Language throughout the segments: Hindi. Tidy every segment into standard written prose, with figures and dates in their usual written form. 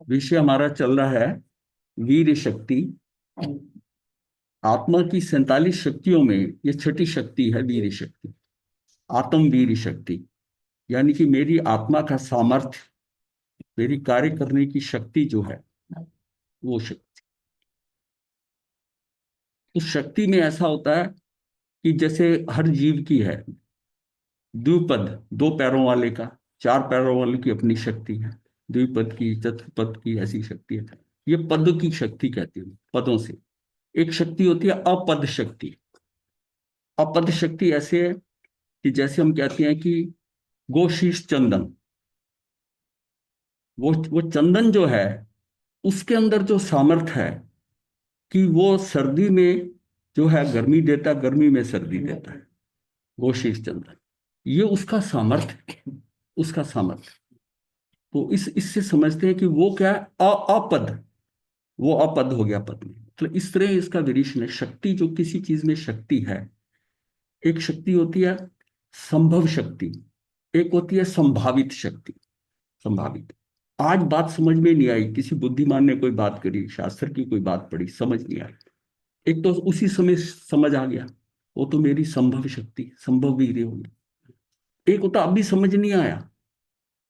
विषय हमारा चल रहा है वीर शक्ति। आत्मा की 47 शक्तियों में ये छठी शक्ति है वीर शक्ति, आत्म वीर शक्ति। यानी कि मेरी आत्मा का सामर्थ्य, मेरी कार्य करने की शक्ति जो है वो शक्ति। उस शक्ति में ऐसा होता है कि जैसे हर जीव की है द्विपद, 2 पैरों वाले का, 4 पैरों वाले की अपनी शक्ति है, द्विपद की, चतुष्पद की, ऐसी शक्ति है। ये पद की शक्ति कहती हूँ, पदों से। एक शक्ति होती है अपद शक्ति। अपद शक्ति ऐसे है कि जैसे हम कहते हैं कि गोशीश चंदन, वो चंदन जो है उसके अंदर जो सामर्थ है कि वो सर्दी में जो है गर्मी देता है, गर्मी में सर्दी देता है, गोशीश चंदन। ये उसका सामर्थ्य, उसका सामर्थ्य। तो इससे समझते हैं कि वो क्या है, अपद। वो अपद हो गया पद में। तो इस तरह इसका विरीक्षण है। शक्ति, जो किसी चीज में शक्ति है, एक शक्ति होती है संभव शक्ति, एक होती है संभावित शक्ति। संभावित। आज बात समझ में नहीं आई, किसी बुद्धिमान ने कोई बात करी, शास्त्र की कोई बात पढ़ी, समझ नहीं आई। एक तो उसी समय समझ आ गया, वो तो मेरी संभव शक्ति, संभव वीर्य हो गया। एक होता अभी समझ नहीं आया,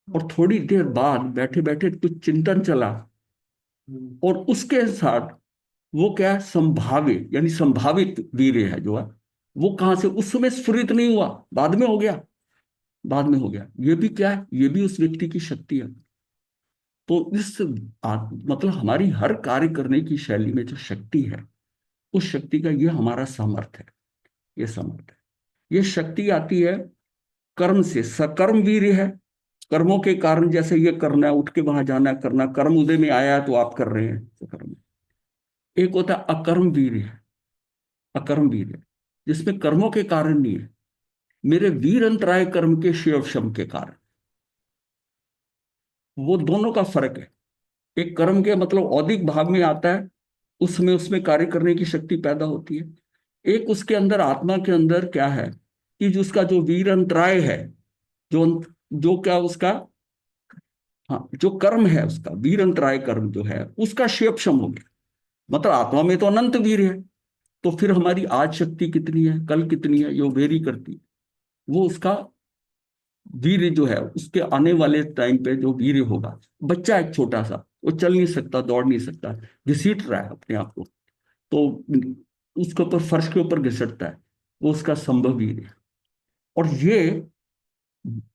और थोड़ी देर बाद बैठे बैठे कुछ चिंतन चला, और उसके साथ वो क्या है, संभावित, यानी संभावित वीर्य है जो है, वो कहां से उस समय स्फुरित नहीं हुआ, बाद में हो गया। बाद में हो गया। ये भी क्या है, ये भी उस व्यक्ति की शक्ति है। तो मतलब हमारी हर कार्य करने की शैली में जो शक्ति है, उस शक्ति का ये हमारा सामर्थ्य है। ये सामर्थ्य है। ये शक्ति आती है कर्म से। सकर्म वीर्य है, कर्मों के कारण, जैसे ये करना है, उठ के वहां जाना है, करना, कर्म उदय में आया है तो आप कर रहे हैं सकर्म। एक होता है अकर्म वीर्य है। अकर्म वीर्य जिसमें कर्मों के कारण नहीं है, मेरे वीर अंतराय कर्म के शिव शम के कारण। वो दोनों का फर्क है। एक कर्म के मतलब औदिक भाव में आता है, उसमें उसमें कार्य करने की शक्ति पैदा होती है। एक उसके अंदर, आत्मा के अंदर क्या है कि जो उसका जो वीर अंतराय है, जो जो क्या उसका, हाँ, जो कर्म है उसका वीर अंतराय कर्म जो है उसका क्षेपशम हो गया। मतलब आत्मा में तो अनंत वीर है, तो फिर हमारी आज शक्ति कितनी है, कल कितनी है, ये वेरी करती है। वो उसका वीर जो है, उसके आने वाले टाइम पे जो वीर होगा। बच्चा एक छोटा सा, वो चल नहीं सकता, दौड़ नहीं सकता, घसीट रहा है अपने आप को, तो उसके ऊपर, फर्श के ऊपर घिसटता है, वो उसका संभव वीर है। और ये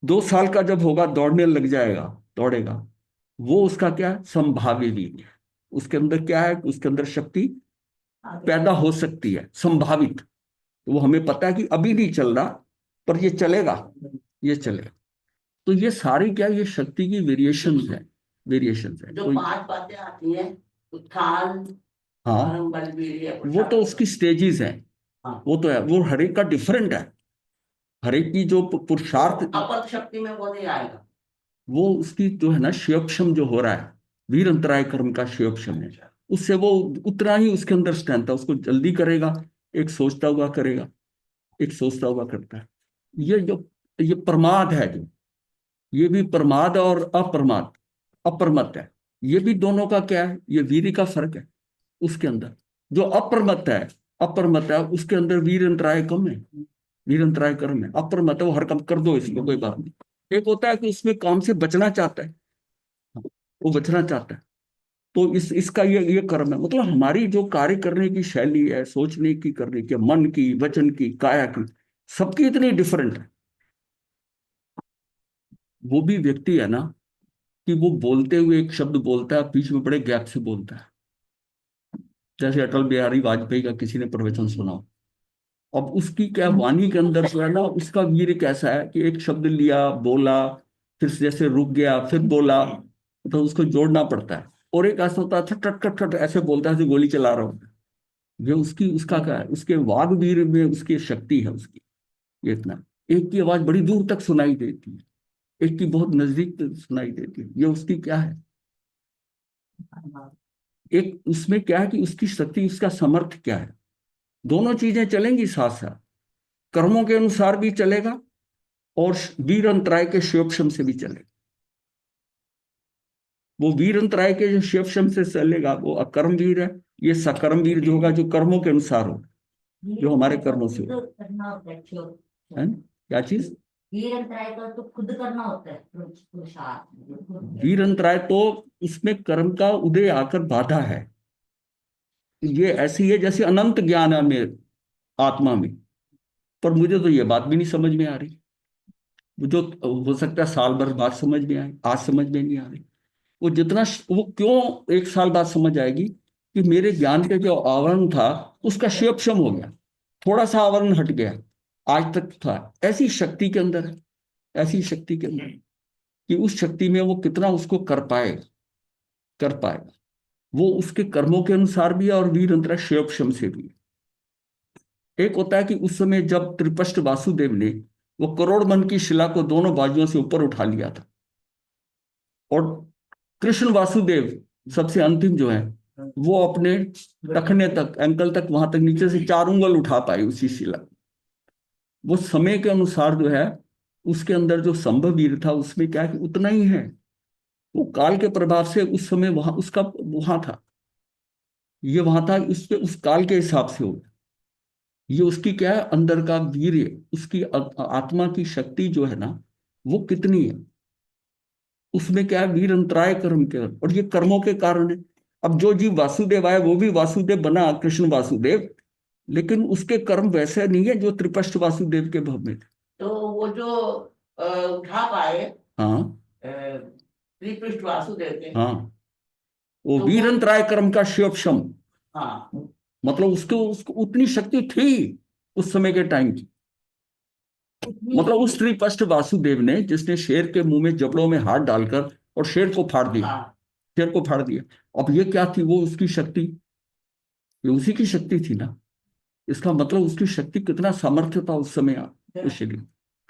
2 साल का जब होगा, दौड़ने लग जाएगा, दौड़ेगा, वो उसका क्या है, संभाव्य वीर है। उसके अंदर क्या है, उसके अंदर शक्ति पैदा हो सकती है, संभावित। तो वो हमें पता है कि अभी नहीं चल रहा, पर ये चलेगा, ये चलेगा। तो ये सारी क्या, ये शक्ति की वेरिएशंस है, वेरिएशंस है। जो तो 5 बातें आती हैं, उत्थान, हाँ, बलवीर्य, वो तो उसकी स्टेजेस हैं। हाँ, वो तो है, वो हर एक का डिफरेंट है। हर एक की जो पुरुषार्थ, अपर शक्ति में वो नहीं आएगा। वो उसकी जो है ना, शिवक्षम जो हो रहा है, वीर अंतराय कर्म का शिवक्षम है, उससे वो उतना ही उसके अंदर स्ट्रेंथ है, उसको जल्दी करेगा। एक सोचता हुआ करेगा, एक सोचता हुआ करता है। ये जो, ये प्रमाद है जो, ये भी प्रमाद और अप्रमाद, अप्रमत्त है। ये भी दोनों का क्या है, ये वीर का फर्क है। उसके अंदर जो अप्रमत्त है, अप्रमत्त है, उसके अंदर वीर अंतराय कम है, वीर अंतराय कर्म है। अप्रमत्त है, वो हर काम कर दो, इसमें कोई बात नहीं। एक होता है कि उसमें काम से बचना चाहता है, वो बचना चाहता है, तो इसका ये कर्म है। मतलब हमारी जो कार्य करने की शैली है, सोचने की, करने की, मन की, वचन की, काया की, सबकी इतनी डिफरेंट है। वो भी व्यक्ति है ना, कि वो बोलते हुए एक शब्द बोलता है, बीच में बड़े गैप से बोलता है। जैसे अटल बिहारी वाजपेयी का किसी ने प्रवचन सुना, अब उसकी क्या वाणी के अंदर जो है ना, उसका वीर कैसा है कि एक शब्द लिया, बोला, फिर जैसे रुक गया, फिर बोला, तो उसको जोड़ना पड़ता है। और एक ऐसा होता है, ठट ठट ठट ठट ऐसे बोलता है, जैसे गोली चला रहा हूँ। ये उसकी, उसका क्या है, उसके वाग वीर में उसकी शक्ति है उसकी। ये इतना, एक की आवाज बड़ी दूर तक सुनाई देती है, एक की बहुत नजदीक तक सुनाई देती है। ये उसकी क्या है, एक उसमें क्या है कि उसकी शक्ति, उसका समर्थ क्या है। दोनों चीजें चलेंगी साथ साथ, कर्मों के अनुसार भी चलेगा, और वीर अंतराय के शिवक्षम से भी चले। वो वीर अंतराय के जो शिवक्षम से चलेगा वो अकर्म वीर है। ये सकर्म वीर जो होगा, जो कर्मों के अनुसार हो, जो हमारे कर्मों से हो। है ना? क्या चीज? वीर अंतराय तो खुद करना होता है पुरुषार्थ। वीर अंतराय तो इसमें कर्म का उदय आकर बाधा है। ये ऐसी है जैसे अनंत ज्ञान है मेरे आत्मा में, पर मुझे तो ये बात भी नहीं समझ में आ रही। जो हो सकता है साल भर बाद समझ में आए, आज समझ में नहीं आ रही। वो जितना वो क्यों एक साल बाद समझ आएगी कि मेरे ज्ञान के जो आवरण था उसका क्षयक्षम हो गया, थोड़ा सा आवरण हट गया, आज तक था। ऐसी शक्ति के अंदर है, ऐसी शक्ति के अंदर कि उस शक्ति में वो कितना उसको कर पाएगा। वो उसके कर्मों के अनुसार भी है और वीर अंतरा क्षयक्षम से भी है। एक होता है कि उस समय जब त्रिपष्ट वासुदेव ने वो करोड़ मन की शिला को दोनों बाजुओं से ऊपर उठा लिया था, और कृष्ण वासुदेव सबसे अंतिम जो है वो अपने टखने तक, एंकल तक, वहां तक नीचे से 4 उंगल उठा पाए उसी शिला। वो समय के अनुसार जो है उसके अंदर जो संभव वीर था उसमें क्या है कि उतना ही है। वो काल के प्रभाव से उस समय वहां उसका वहां था, ये वहां था, उसके उस काल के हिसाब से हो। ये उसकी क्या है, अंदर का वीर्य, उसकी आत्मा की शक्ति जो है ना वो कितनी है, उसमें क्या है, वीर अंतराय कर्म के, और ये कर्मों के कारण है। अब जो जीव वासुदेव आए वो भी वासुदेव बना, कृष्ण वासुदेव, लेकिन उसके कर्म वैसे नहीं है जो त्रिपष्ट वासुदेव के भव में थे। तो वो जो उठा पाए हाँ श्रीकृष्ण वासुदेव के, हाँ, वो तो वीर वो, अंतराय कर्म का शिवक्षम, हाँ, मतलब उसको उतनी शक्ति थी उस समय के टाइम की। मतलब उस श्रीपष्ट वासुदेव ने, जिसने शेर के मुंह में जबड़ों में हाथ डालकर और शेर को फाड़ दिया, हाँ, शेर को फाड़ दिया। अब ये क्या थी, वो उसकी शक्ति, ये उसी की शक्ति थी ना। इसका मतलब उसकी शक्ति कितना सामर्थ्य था उस समय, उस शरीर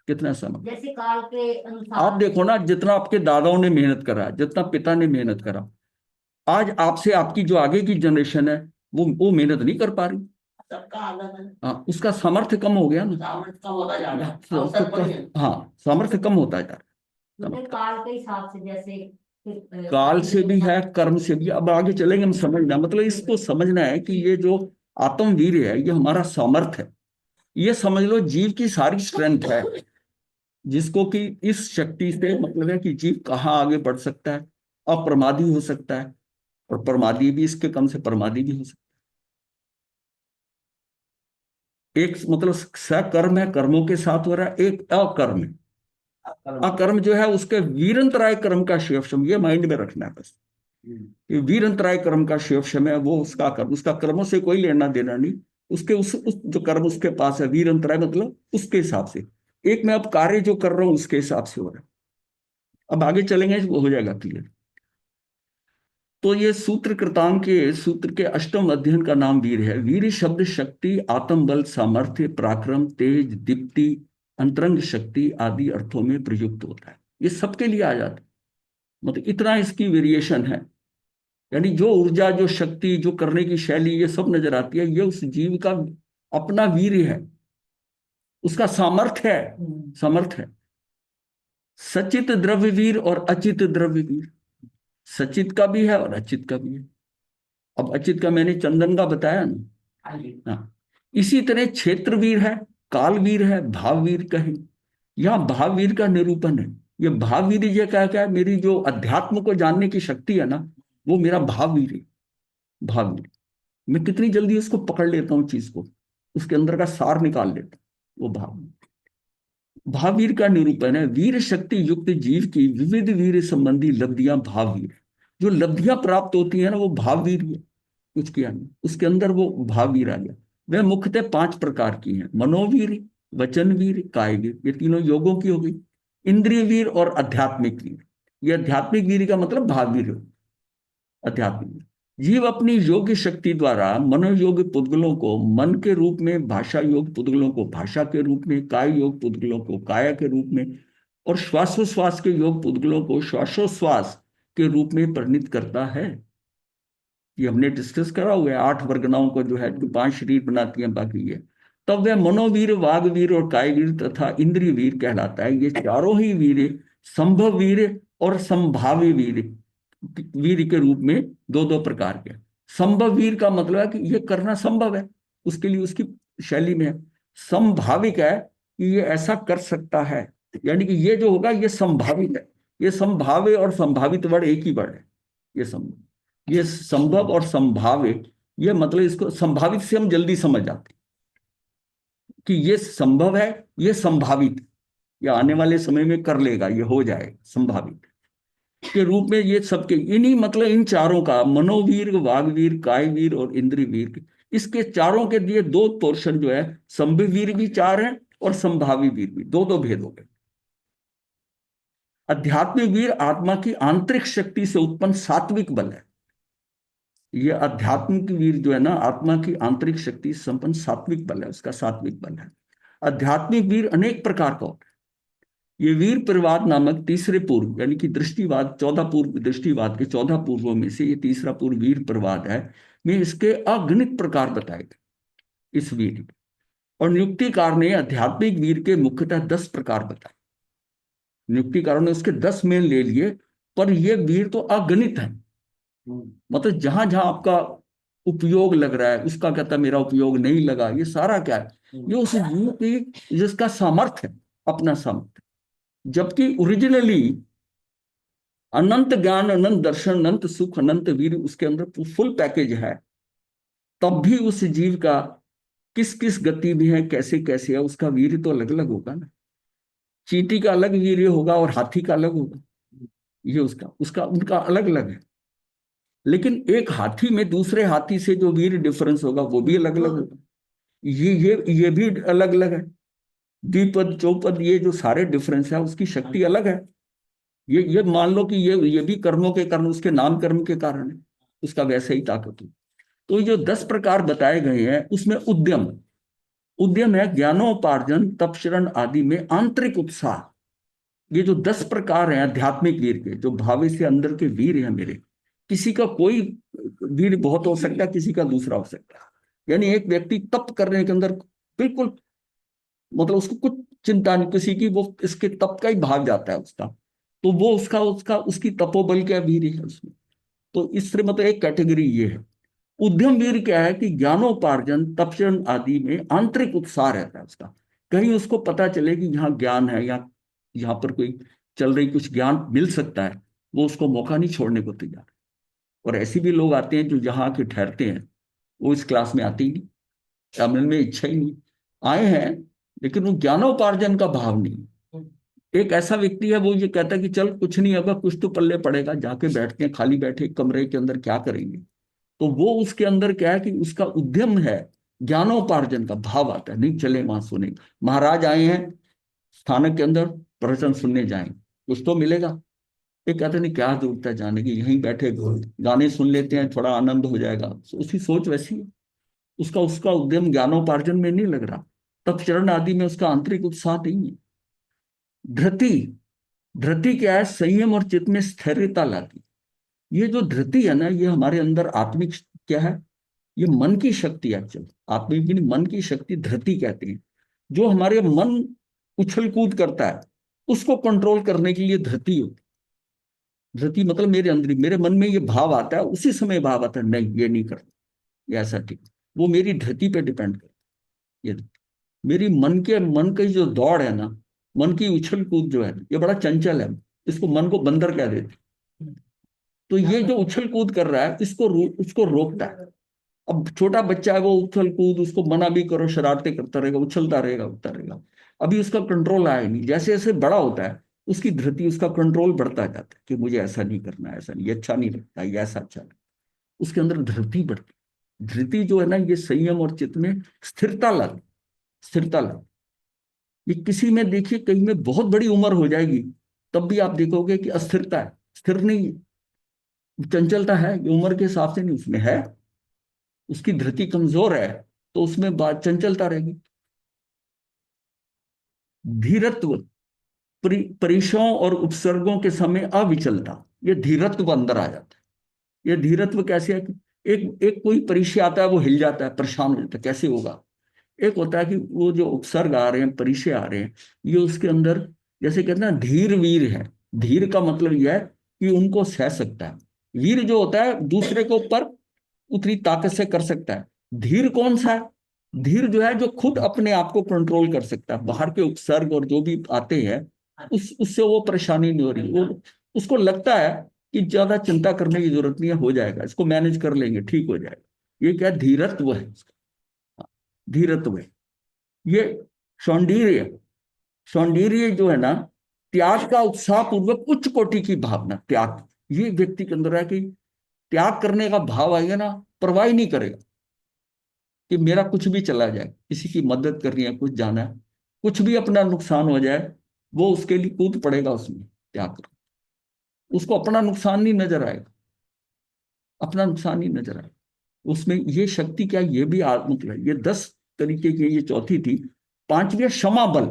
कितना सामर्थ्य। जैसे काल के अनुसार आप देखो ना, जितना आपके दादाओं ने मेहनत करा, जितना पिता ने मेहनत करा, आज आपसे आपकी जो आगे की जनरेशन है वो मेहनत नहीं कर पा रही। सबका अलग है, हाँ, उसका सामर्थ्य कम हो गया ना। सामर्थ्य कम होता जा रहा है, तो अवसर बढ़ गए। हाँ, सामर्थ्य कम होता जा रहा है। मतलब काल के हिसाब से, जैसे काल से भी है, कर्म से भी। अब आगे चलेंगे हम समझना, मतलब इसको समझना है कि ये जो आत्मवीर है ये हमारा सामर्थ्य है। ये समझ लो जीव की सारी स्ट्रेंथ है, जिसको कि इस शक्ति से मतलब है कि जीव कहाँ आगे बढ़ सकता है, अप्रमादी हो सकता है, और प्रमादी भी, इसके कम से प्रमादी भी हो सकता है। एक मतलब सकर्म है, कर्मों के साथ हो रहा है, एक अकर्म है। अकर्म जो है उसके वीरंतराय कर्म का शिवक्षम, ये माइंड में रखना है बस। ये वीरंतराय कर्म का शिवक्षम है, वो उसका कर्म, उसका कर्मों से कोई लेना देना नहीं। उसके उस जो कर्म उसके पास है, वीरंतराय मतलब उसके हिसाब से। एक मैं अब कार्य जो कर रहा हूं उसके हिसाब से हो रहा है। अब आगे चलेंगे वो हो जाएगा क्लियर। तो ये सूत्र कृतांक के सूत्र के अष्टम अध्ययन का नाम वीर है। वीर शब्द शक्ति, आत्म बल, सामर्थ्य, पराक्रम, तेज, दीप्ति, अंतरंग शक्ति आदि अर्थों में प्रयुक्त होता है। ये सबके लिए आ जाता है, मतलब इतना इसकी वेरिएशन है। यानी जो ऊर्जा, जो शक्ति, जो करने की शैली, ये सब नजर आती है, ये उस जीव का अपना वीर है, उसका सामर्थ्य है, सामर्थ्य है। सचित द्रव्य वीर और अचित द्रव्य वीर, सचित का भी है और अचित का भी है। अब अचित का मैंने चंदन का बताया ना। हाँ जी, हाँ, इसी तरह क्षेत्रवीर है, कालवीर है, भाववीर कहें। यहाँ भाववीर का निरूपण है। ये भाववीर ये क्या क्या है, मेरी जो अध्यात्म को जानने की शक्ति है ना, वो मेरा भाववीर है। भाववीर, मैं कितनी जल्दी उसको पकड़ लेता हूँ, चीज को, उसके अंदर का सार निकाल लेता हूँ, वो भाववीर का निरूपण है। वीर शक्ति युक्त जीव की विविध वीर संबंधी लब्धियां भाववीर, जो लब्धियां प्राप्त होती है ना वो भाववीर है। कुछ किया नहीं, उसके अंदर वो भाववीर आ गया। वह मुख्यतः 5 प्रकार की हैं: मनोवीर, वचन वीर, काय वीर, ये तीनों योगों की हो गई। इंद्रिय वीर और आध्यात्मिक वीर, ये आध्यात्मिक वीर का मतलब भाववीर हो, आध्यात्मिक वीर। जीव अपनी योग्य शक्ति द्वारा मनोयोग पुद्गलों को मन के रूप में, भाषा योग पुद्गलों को भाषा के रूप में, काय योग पुद्गलों को काया के रूप में, और श्वासोश्वास के योग पुद्गलों को श्वासोश्वास के रूप में परिणित करता है। ये हमने डिस्कस करा हुआ है। 8 वर्गनाओं को जो है, जो 5 शरीर बनाती हैं, बाकी ये तब वह मनोवीर, वागवीर और कायवीर तथा इंद्रिय वीर कहलाता है। ये चारों ही वीर संभव वीर और संभावी वीर वीर के रूप में दो दो प्रकार के। संभव वीर का मतलब है कि ये करना संभव है, उसके लिए उसकी शैली में है। संभाविक है कि ये ऐसा कर सकता है, यानी कि ये जो होगा ये संभावित है। ये संभाव्य और संभावित वर्ड एक ही वर्ड है। ये संभव और संभाव्य, ये मतलब इसको संभावित से हम जल्दी समझ जाते हैं कि ये संभव है, ये संभावित है, ये आने वाले समय में कर लेगा, ये हो जाएगा, संभावित के रूप में। ये सबके इन्हीं मतलब इन चारों का, मनोवीर, वागवीर, कायवीर और इंद्रिय वीर, इसके चारों के दिए दो पोर्शन जो है, संभवीर भी चार हैं और संभावी वीर भी, दो दो भेद हो गए। अध्यात्मिक वीर आत्मा की आंतरिक शक्ति से उत्पन्न सात्विक बल है। ये आध्यात्मिक वीर जो है ना, आत्मा की आंतरिक शक्ति से संपन्न सात्विक बल है, उसका सात्विक बल है। आध्यात्मिक वीर अनेक प्रकार का होता है। ये वीर प्रवाद नामक तीसरे पूर्व, यानी कि दृष्टिवाद 14 पूर्व, दृष्टिवाद के 14 पूर्वों में से ये तीसरा पूर्व वीर प्रवाद है, में इसके अगणित प्रकार बताए गए इस वीर। और नियुक्तिकार ने आध्यात्मिक वीर के मुख्यतः 10 प्रकार बताए। नियुक्तिकारों ने उसके 10 मेल ले लिए, पर ये वीर तो अगणित है। मतलब जहां जहां आपका उपयोग लग रहा है, उसका कहता है मेरा उपयोग नहीं लगा, ये सारा क्या है, ये उस वीर की जिसका सामर्थ्य है, अपना सामर्थ्य। जबकि ओरिजिनली अनंत ज्ञान, अनंत दर्शन, अनंत सुख, अनंत वीर उसके अंदर फुल पैकेज है। तब भी उस जीव का किस किस गति में है, कैसे कैसे है, उसका वीर तो अलग अलग होगा ना। चींटी का अलग वीर होगा और हाथी का अलग होगा, ये उसका उसका उनका अलग अलग है। लेकिन एक हाथी में दूसरे हाथी से जो वीर डिफरेंस होगा वो भी अलग अलग होगा। ये भी अलग अलग है। द्विपद, चौपद, ये जो सारे डिफरेंस है, उसकी शक्ति अलग है। ये मान लो कि ये भी कर्मों के कारण, उसके नाम कर्म के कारण है, उसका वैसे ही ताकत है। तो ये जो 10 प्रकार बताए गए हैं, उसमें उद्यम उद्यम है, ज्ञानोपार्जन, तपशरण आदि में आंतरिक उत्साह। ये जो 10 प्रकार हैं आध्यात्मिक वीर के, जो भावे से अंदर के वीर हैं मेरे, किसी का कोई वीर बहुत हो सकता है, किसी का दूसरा हो सकता है। यानी एक व्यक्ति तप करने के अंदर बिल्कुल, मतलब उसको कुछ चिंता नहीं किसी की, वो इसके तप का ही भाग जाता है उसका, तो वो उसका उसका उसकी तपोबल क्या वीर है उसमें। तो इससे मतलब एक कैटेगरी ये है। उद्यम वीर क्या है कि ज्ञानोपार्जन, तपचरण आदि में आंतरिक उत्साह रहता है उसका। कहीं उसको पता चले कि यहाँ ज्ञान है, या यहाँ पर कोई चल रही कुछ ज्ञान मिल सकता है, वो उसको मौका नहीं छोड़ने को तैयार। और ऐसे भी लोग आते हैं जो जहाँ आके ठहरते हैं, वो इस क्लास में आते ही नहीं, अमल में इच्छा ही नहीं, आए हैं लेकिन वो ज्ञानोपार्जन का भाव नहीं। एक ऐसा व्यक्ति है, वो ये कहता है कि चल कुछ नहीं होगा, कुछ तो पल्ले पड़ेगा, जाके बैठते हैं खाली बैठे कमरे के अंदर, क्या करेंगे। तो वो उसके अंदर क्या है कि उसका उद्यम है, ज्ञानोपार्जन का भाव आता है, नहीं चले वहां सुने, महाराज आए हैं स्थानक के अंदर, प्रवचन सुनने जाएं, कुछ तो मिलेगा। एक कहते नहीं क्या जरूरत है जाने की, यहीं बैठे गाने सुन लेते हैं, थोड़ा आनंद हो जाएगा। उसकी सोच वैसी है, उसका उसका उद्यम ज्ञानोपार्जन में नहीं लग रहा, तब चरण आदि में उसका आंतरिक उत्साह नहीं है। धृति धृति क्या है, संयम और चित्त में स्थिरता लाती। ये जो धृति है ना, ये हमारे अंदर आत्मिक क्या है, ये मन की शक्ति है। चल आत्मिक मन की शक्ति धृति कहते हैं। जो हमारे मन उछल कूद करता है, उसको कंट्रोल करने के लिए धृति होती है। धृति मतलब मेरे अंदर, मेरे मन में ये भाव आता है, उसी समय भाव आता है नहीं ये नहीं करना, ये ऐसा ठीक, वो मेरी धृति पे डिपेंड करता है। ये मेरी मन की जो दौड़ है ना, मन की उछल कूद जो है, ये बड़ा चंचल है, इसको मन को बंदर कह देते। तो ये जो उछल कूद कर रहा है, उसको रोकता है। अब छोटा बच्चा है, वो उछल कूद, उसको मना भी करो शरारतें करता रहेगा, उछलता रहेगा, उठता रहेगा, अभी उसका कंट्रोल आया नहीं। जैसे जैसे बड़ा होता है, उसकी धृति, उसका कंट्रोल बढ़ता जाता है कि मुझे ऐसा नहीं करना, ऐसा नहीं, ये अच्छा नहीं लगता, ये ऐसा अच्छा नहीं, उसके अंदर धृति बढ़ती। धृति जो है ना, ये संयम और चित्त में स्थिरता ला। ये किसी में देखिए, कहीं में बहुत बड़ी उम्र हो जाएगी, तब भी आप देखोगे कि अस्थिरता है, स्थिर नहीं है, चंचलता है, ये उम्र के हिसाब से नहीं उसमें है, उसकी धृति कमजोर है, तो उसमें बात चंचलता रहेगी। धीरत्व, परिसरों और उपसर्गों के समय अविचलता, ये धीरत्व अंदर आ जाता है। ये धीरत्व कैसे है कि एक एक कोई परिचय आता है, वो हिल जाता है, परेशान हो जाता है, कैसे होगा। एक होता है कि वो जो उपसर्ग आ रहे हैं, परिचय आ रहे हैं, ये उसके अंदर जैसे कहते हैं ना धीर वीर है। धीर का मतलब यह है कि उनको सह सकता है। वीर जो होता है दूसरे के ऊपर उतनी ताकत से कर सकता है। धीर कौन सा है? धीर जो है जो खुद अपने आप को कंट्रोल कर सकता है। बाहर के उपसर्ग और जो भी आते हैं उससे वो परेशानी नहीं हो रही। वो उसको लगता है कि ज्यादा चिंता करने की जरूरत नहीं है, हो जाएगा, इसको मैनेज कर लेंगे, ठीक हो जाएगा। ये क्या धीरत्व है? धीरत्व है ये। सौंदर्य, सौंदर्य जो है ना, त्याग का उत्साह पूर्वक उच्च कोटि की भावना, त्याग, ये व्यक्ति के अंदर है कि त्याग करने का भाव आएगा ना, परवाह ही नहीं करेगा कि मेरा कुछ भी चला जाए, किसी की मदद करनी है, कुछ जाना है, कुछ भी अपना नुकसान हो जाए, वो उसके लिए कूद पड़ेगा उसमें, त्याग कर। उसको अपना नुकसान नहीं नजर आएगा, अपना नुकसान नहीं नजर आएगा उसमें। ये शक्ति क्या, ये भी मतलब ये 10 तरीके की, ये चौथी थी। पांचवी क्षमा बल,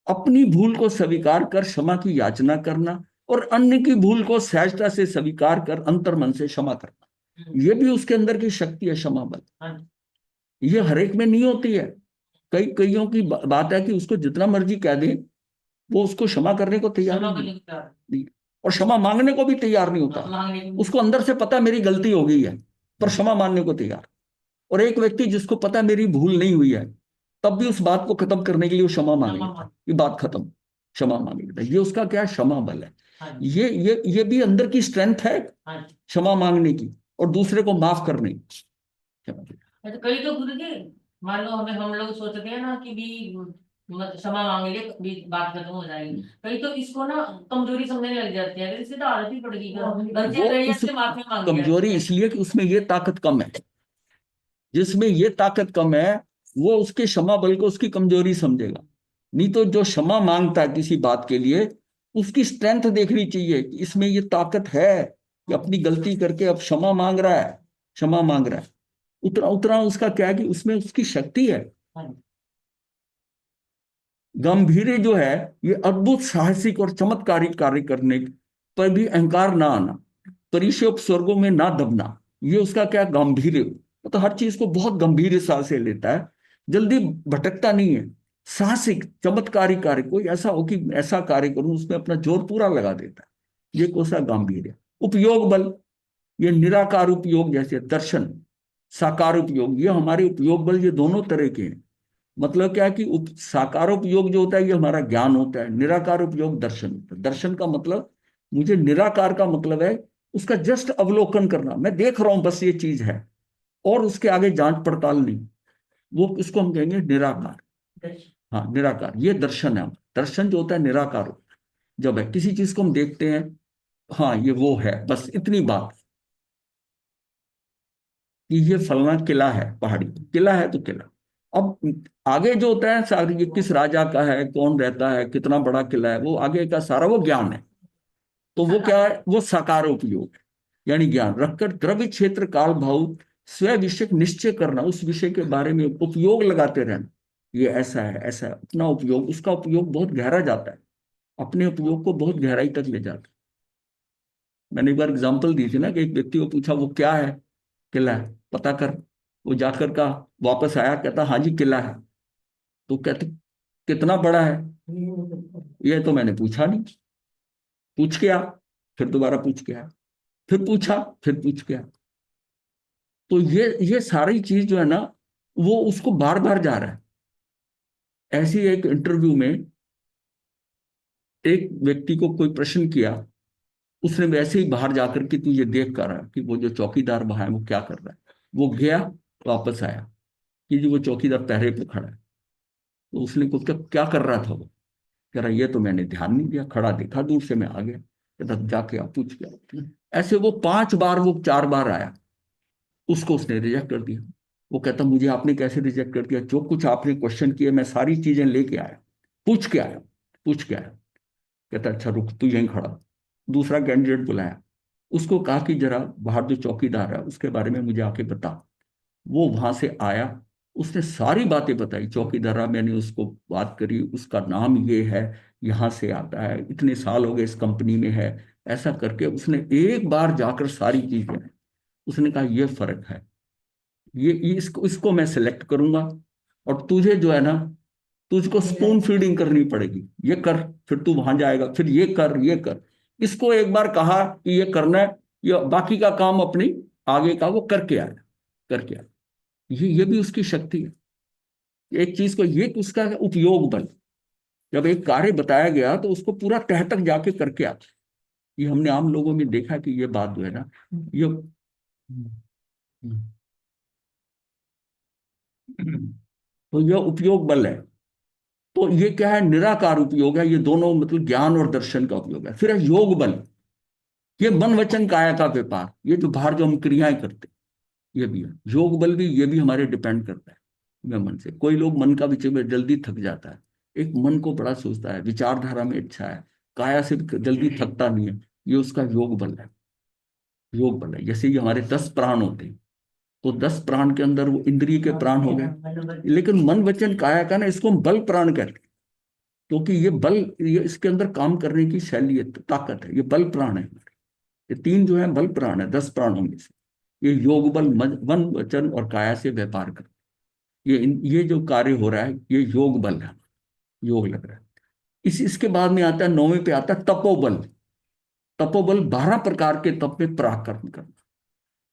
अपनी भूल को स्वीकार कर क्षमा की याचना करना, और अन्य की भूल को सहजता से स्वीकार कर अंतर मन से क्षमा करना। ये भी उसके अंदर की शक्ति है, क्षमा बल। ये हर एक में नहीं होती है। कई कईयों की बात है कि उसको जितना मर्जी कह दे, वो उसको क्षमा करने को तैयार नहीं, और क्षमा मांगने को भी तैयार नहीं होता। उसको अंदर से पता मेरी गलती हो गई है, पर क्षमा मानने को तैयार। और एक व्यक्ति जिसको पता मेरी भूल नहीं हुई है, तब भी उस बात को खत्म करने के लिए वो क्षमा मांग लेता है, ये बात खत्म, क्षमा मांग लेता है। ये उसका क्या है, क्षमा बल है। ये भी अंदर की स्ट्रेंथ है, क्षमा मांगने की और दूसरे को माफ करने की। तो कई तो गुरु जी, मान लो हमें, हम लोग सोचते हैं ना कि भी क्षमा मांगेंगे भी बात खत्म हो जाएगी, कई तो इसको ना कमजोरी समझने लग जाते हैं, इससे तो आदत ही पड़ गई, गलतियां वो करी उस इससे माफी मांग लिया। कमजोरी इसलिए कि उसमें ये ताकत कम है। जिसमें ये ताकत कम है वो उसके क्षमा बल को उसकी कमजोरी समझेगा। नहीं तो जो क्षमा मांगता है किसी बात के लिए, उसकी स्ट्रेंथ देखनी चाहिए कि इसमें ये ताकत है कि अपनी गलती करके अब क्षमा मांग रहा है, क्षमा मांग रहा है। उतना उतना उसका क्या है कि उसमें उसकी शक्ति है। गंभीर जो है, ये अद्भुत साहसिक और चमत्कारिक कार्य करने पर भी अहंकार ना आना, परिचय उपसर्गों में ना दबना, ये उसका क्या गंभीर, तो हर चीज को बहुत गंभीरता से लेता है, जल्दी भटकता नहीं है। साहसिक चमत्कारी कार्य, कोई ऐसा हो कि ऐसा कार्य करूं, उसमें अपना जोर पूरा लगा देता है, ये कौन सा गंभीर है। उपयोग बल, ये निराकार उपयोग, जैसे दर्शन, साकार उपयोग, ये हमारे उपयोग बल, ये दोनों तरह के हैं। मतलब क्या है कि साकार उपयोग जो होता है ये हमारा ज्ञान होता है, निराकार उपयोग दर्शन होता है। दर्शन का मतलब, मुझे निराकार का मतलब है उसका जस्ट अवलोकन करना, मैं देख रहा हूं बस ये चीज है, और उसके आगे जांच पड़ताल नहीं, वो इसको हम कहेंगे निराकार। हाँ, निराकार, ये दर्शन है। दर्शन जो होता है निराकार होता है, जब है किसी चीज को हम देखते हैं, हाँ ये वो है, बस इतनी बात कि ये फलना किला है, पहाड़ी किला है तो किला। अब आगे जो होता है सारी, ये किस राजा का है, कौन रहता है, कितना बड़ा किला है, वो आगे का सारा वो ज्ञान है। तो वो क्या है, वो साकार उपयोग है, यानी ज्ञान रखकर द्रव्य क्षेत्र काल भाव स्वयं विषय निश्चय करना, उस विषय के बारे में उपयोग लगाते रहना, ये ऐसा है, ऐसा है, अपना उपयोग, उसका उपयोग बहुत गहरा जाता है, अपने उपयोग को बहुत गहराई तक ले जाता है। मैंने एक बार एग्जाम्पल दी थी ना कि एक व्यक्ति को पूछा वो क्या है, किला है, पता कर। वो जाकर का वापस आया, कहता हाँ जी किला है। तो कहते कितना बड़ा है, ये तो मैंने पूछा नहीं, पूछ के आ। फिर दोबारा पूछ के आया, फिर पूछा, फिर पूछ के आया। तो ये सारी चीज जो है ना, वो उसको बार बार जा रहा है। ऐसी एक इंटरव्यू में एक व्यक्ति को कोई प्रश्न किया, उसने वैसे ही बाहर जाकर के, तू ये देख कर रहा कि वो जो चौकीदार वहां है वो क्या कर रहा है। वो गया, वापस आया कि जी वो चौकीदार पहरे पे खड़ा है। तो उसने को क्या क्या कर रहा था वो, कह रहा ये तो मैंने ध्यान नहीं दिया, खड़ा देखा दूर से, मैं आ गया। कहता जाके आप पूछ गया। ऐसे वो 5 बार, वो 4 बार आया, उसको उसने रिजेक्ट कर दिया। वो कहता मुझे आपने कैसे रिजेक्ट कर दिया, जो कुछ आपने क्वेश्चन किए मैं सारी चीजें लेके आया, पूछ के आया, पूछ के आया। कहता अच्छा रुक, तू यहीं खड़ा। दूसरा कैंडिडेट बुलाया, उसको कहा कि जरा बाहर जो चौकीदार है उसके बारे में मुझे आके बता। वो वहां से आया, उसने सारी बातें बताई, चौकीदार, मैंने उसको बात करी, उसका नाम ये है, यहाँ से आता है, इतने साल हो गए इस कंपनी में है, ऐसा करके उसने एक बार जाकर सारी चीजें, उसने कहा ये फर्क है, ये इसको इसको मैं सिलेक्ट करूंगा, और तुझे जो है ना, तुझको स्पून फीडिंग करनी पड़ेगी, ये कर, फिर तू वहां जाएगा, फिर ये कर, ये कर। इसको एक बार कहा कि ये करना है, ये बाकी का काम अपनी आगे का वो करके आया, करके आया। ये भी उसकी शक्ति है। एक चीज को, ये उसका उपयोग बल, जब एक कार्य बताया गया तो उसको पूरा तह तक जाके करके आता। ये हमने आम लोगों में देखा कि ये बात जो है ना, ये तो यह उपयोग बल है। तो ये क्या है, निराकार उपयोग है। ये दोनों मतलब ज्ञान और दर्शन का उपयोग है। फिर है योग बल, ये मन वचन काया का व्यापार, ये जो बाहर जो हम क्रियाएं करते हैं, ये भी है योग बल भी। ये भी हमारे डिपेंड करता है मैं मन से। कोई लोग मन का विषय में जल्दी थक जाता है, एक मन को बड़ा सोचता है, विचारधारा में अच्छा है, काया से जल्दी थकता नहीं है, ये उसका योग बल है। योग बल है। जैसे ये हमारे 10 प्राण होते हैं, तो 10 प्राण के अंदर वो इंद्रिय के प्राण हो गए, लेकिन मन वचन काया का ना, इसको हम बल प्राण कहते हैं, क्योंकि ये बल, ये इसके अंदर काम करने की शैली है, ताकत है, ये बल प्राण है हमारे। ये तीन जो है बल प्राण है 10 प्राणों में से। ये योग बल मन वचन और काया से व्यापार कर, ये जो कार्य हो रहा है, ये योग बल है, योग लग रहा है। इसके बाद में आता है, 9वें पे आता है तपोबल। तपोबल 12 प्रकार के तप में पराक्रम करना,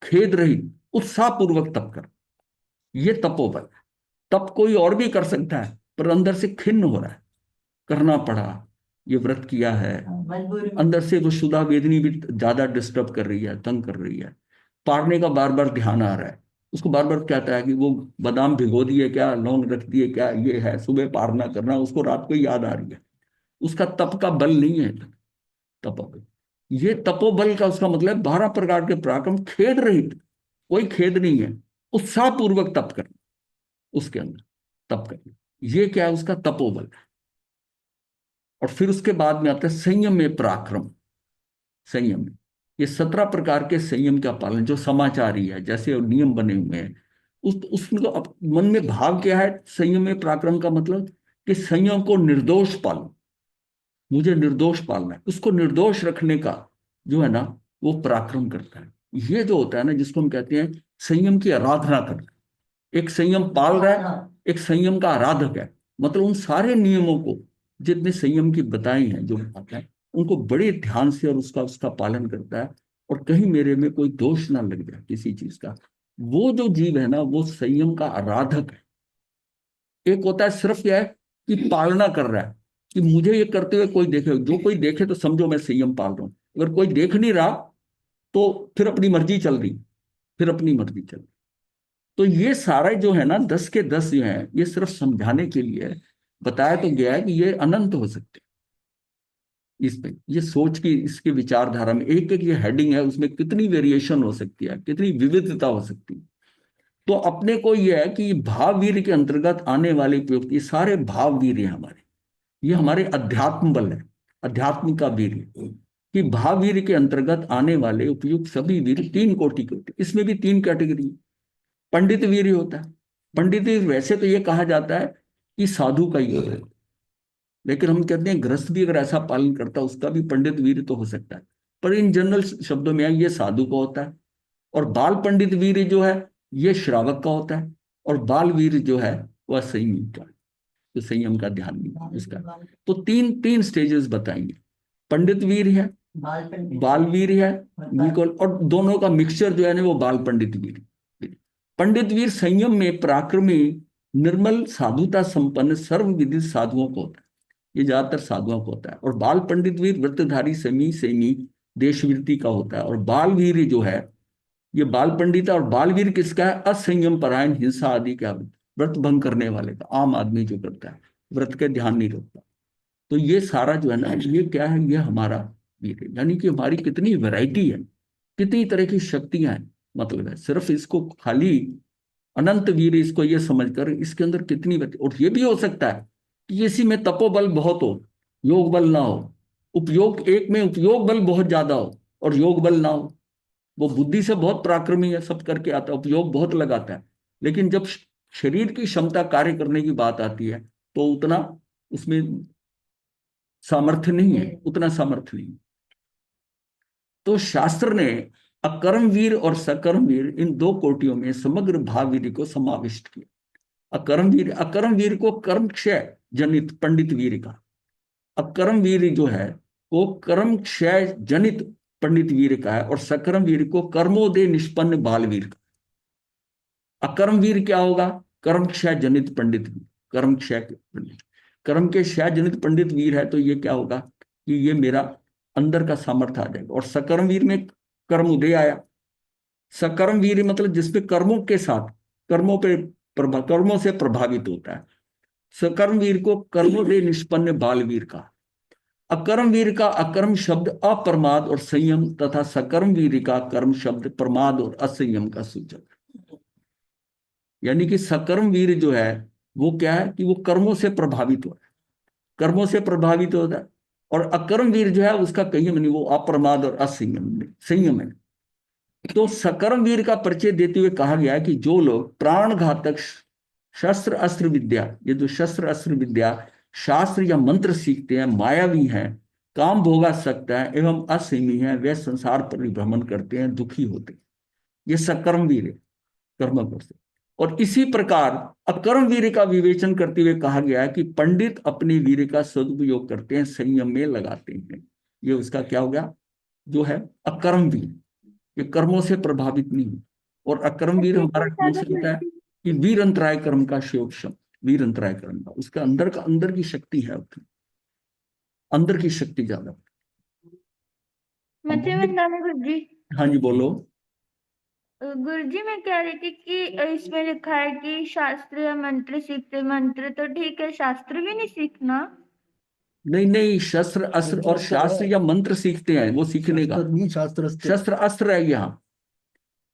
खेद रहित उत्साह पूर्वक तप कर, ये तपोबल। तप कोई और भी कर सकता है, पर अंदर से खिन्न हो रहा है, करना पड़ा, ये व्रत किया है, अंदर से वो शुदा वेदनी भी ज्यादा डिस्टर्ब कर रही है, तंग कर रही है, पारने का बार बार ध्यान आ रहा है, उसको बार बार कहता है कि वो बादाम भिगो दिए क्या, लौंग रख दिए क्या, ये है सुबह पारना करना, उसको रात को याद आ रही है। उसका तप का बल नहीं है, तपोबल। ये तपोबल का उसका मतलब 12 प्रकार के पराक्रम, खेद रहित, कोई खेद नहीं है, उत्साह पूर्वक तप करना, उसके अंदर तप करना, ये क्या है, उसका तपोबल। और फिर उसके बाद में आता है संयम में पराक्रम। संयम में ये 17 प्रकार के संयम का पालन, जो समाचारी है, जैसे नियम बने हुए हैं, उसमें तो मन में भाव क्या है, संयम में पराक्रम का मतलब कि संयम को निर्दोष पालो, मुझे निर्दोष पालना है, उसको निर्दोष रखने का जो है ना, वो पराक्रम करता है। ये जो होता है ना, जिसको हम कहते हैं संयम की आराधना करना। एक संयम पाल रहा है, एक संयम का आराधक है, मतलब उन सारे नियमों को जितने संयम की बताई हैं, जो बात है, उनको बड़े ध्यान से और उसका उसका पालन करता है। और कहीं मेरे में कोई दोष ना लग जाए किसी चीज का, वो जो जीव है ना, वो संयम का आराधक है। एक होता है सिर्फ यह है कि पालना कर रहा है, कि मुझे ये करते हुए कोई देखे, जो कोई देखे तो समझो मैं संयम पाल रहा हूं। अगर कोई देख नहीं रहा तो फिर अपनी मर्जी चल रही, फिर अपनी मर्जी चल रही। तो ये सारा जो है ना, 10 के 10 जो है, ये सिर्फ समझाने के लिए बताया तो गया है कि ये अनंत हो सकते हैं। इसमें ये सोच की, इसके विचारधारा में एक एक ये हेडिंग है, उसमें कितनी वेरिएशन हो सकती है, कितनी विविधता हो सकती है। तो अपने को यह है कि भाव वीर के अंतर्गत आने वाले उपयुक्त, ये सारे भाव वीर हैं हमारे, ये हमारे अध्यात्म बल है, अध्यात्म का वीर है। कि भाव वीर के अंतर्गत आने वाले उपयुक्त सभी वीर 3 कोटि के होते हैं। इसमें भी 3 कैटेगरी। पंडित वीर होता है। पंडित वीर वैसे तो ये कहा जाता है कि साधु का ही होता है, लेकिन हम कहते हैं गृहस्थ भी अगर ऐसा पालन करता है, उसका भी पंडित वीर तो हो सकता है, पर इन जनरल शब्दों में ये साधु का होता है। और बाल पंडित वीर जो है, ये श्रावक का होता है। और बाल वीर जो है वह संयमी का, तो संयम का ध्यान नहीं उसका। तो 3 स्टेजेस बताएंगे। पंडित वीर है, बाल वीर है, बिल्कुल, और दोनों का मिक्सचर जो है ना, वो बाल पंडित वीर। पंडित वीर संयम में पराक्रमी, निर्मल, साधुता संपन्न, सर्व विदित साधुओं को होता है। ये ज्यादातर साधुओं को होता है। और बाल पंडित वीर व्रतधारी, समी सेमी, देशवृत्ति का होता है। और बाल वीर जो है, ये बाल पंडित और बाल वीर किसका है, असंयम परायण, हिंसा आदि का व्रत भंग करने वाले का, आम आदमी जो करता है, व्रत के ध्यान नहीं रखता। तो ये सारा जो है ना, ये क्या है, ये हमारा वीर है। यानी कि हमारी कितनी वैरायटी है, कितनी तरह की शक्तियां हैं। मतलब है सिर्फ इसको खाली अनंत वीर, इसको ये समझकर इसके अंदर कितनी और ये भी हो सकता है कि इसी में तपोबल बहुत हो, योग बल ना हो। उपयोग एक में उपयोग बल बहुत ज्यादा हो और योग बल ना हो। वो बुद्धि से बहुत पराक्रमी है, सब करके आता है, उपयोग बहुत लगाता है, लेकिन जब शरीर की क्षमता कार्य करने की बात आती है तो उतना उसमें सामर्थ्य नहीं है, उतना सामर्थ्य नहीं। तो शास्त्र ने अकर्म वीर और सकर्म वीर, इन 2 कोटियों में समग्र भाव वीर को समाविष्ट किया। अकर्म वीर को कर्म क्षय जनित पंडित वीर का। अकर्म वीर जो है वो कर्म क्षय जनित पंडित वीर का है, और सकर्म वीर को कर्मोदय निष्पन्न बाल वीर का। अकर्म वीर क्या होगा? कर्म क्षय जनित पंडित वीर, कर्म क्षय पंडित, कर्म के क्षय जनित पंडित वीर है, तो ये क्या होगा कि ये मेरा अंदर का सामर्थ्य आ जाएगा। और सकर्म वीर में कर्म उदय आया। सकर्म वीर मतलब जिसपे कर्मों के साथ कर्मों से प्रभावित होता है। सकर्म वीर को कर्मोदय निष्पन्न बाल वीर का। अकर्म वीर का अकर्म शब्द अप्रमाद और संयम तथा सकर्म वीर का कर्म शब्द प्रमाद और असंयम का सूचक। यानी कि सकर्म वीर जो है वो क्या है कि वो कर्मों से प्रभावित हो, कर्मों से प्रभावित होता है। और अकर्म वीर जो है उसका कहीं नहीं, वो अप्रमाद और संयम है। तो सकर्म वीर का परिचय देते हुए कहा गया है कि जो लोग प्राण घातक शस्त्र अस्त्र विद्या, ये जो शस्त्र अस्त्र विद्या शास्त्र या मंत्र सीखते हैं, मायावी हैं, काम भोगा सकता है एवं असंयमी है, वे संसार परिभ्रमण करते हैं, दुखी होते हैं। ये सकर्म वीर है, कर्म से। और इसी प्रकार अकर्म वीर का विवेचन करते हुए कहा गया है कि पंडित अपने वीर का सदुपयोग करते हैं, संयम में लगाते हैं। ये उसका क्या हो गया, जो है अकर्म वीर, ये कर्मों से प्रभावित नहीं। और अकर्म वीर हमारा कौन सा होता है कि वीर अंतराय कर्म का शिवक्षम, वीर अंतराय कर्म का, उसका अंदर की शक्ति है, अंदर की शक्ति ज्यादा। गुरुजी, हाँ जी बोलो। गुरुजी मैं कह रही थी कि इसमें लिखा है कि शास्त्र या मंत्र सीखते, मंत्र तो ठीक है, शास्त्र भी नहीं सीखना। नहीं, शस्त्र अस्त्र और शास्त्र या मंत्र सीखते हैं, वो सीखने का शस्त्र अस्त्र है यहाँ।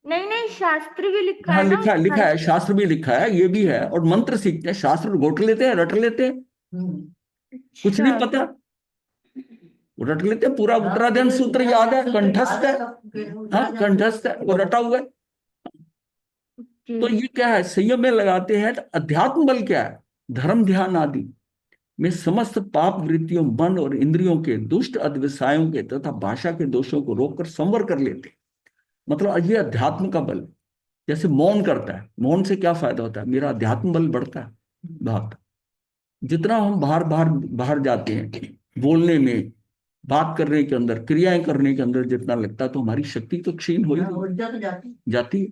नहीं, शास्त्र भी लिखा हाँ है ना। लिखा है, शास्त्र भी लिखा है, ये भी है। और मंत्र सीखते हैं, शास्त्र घोट लेते हैं, रट लेते हैं, कुछ नहीं पता, रट लेते हैं। पूरा उत्तराध्ययन सूत्र याद है, कंठस्थ है, हाँ कंठस्थ है, वो रटा हुआ है। तो ये क्या है, संयम में लगाते हैं। तो अध्यात्म बल क्या है? धर्म ध्यान आदि में समस्त पाप वृत्तियों, मन और इंद्रियों के दुष्ट अध्यवसायों के तथा भाषा के दोषों को रोककर संवर कर लेते हैं। मतलब ये अध्यात्म का बल। जैसे मौन करता है, मौन से क्या फायदा होता है? मेरा अध्यात्म बल बढ़ता है बहुत। जितना हम बाहर जाते हैं, बोलने में, बात करने के अंदर, क्रियाएं करने के अंदर जितना लगता है, तो हमारी शक्ति तो क्षीण हो जाती है।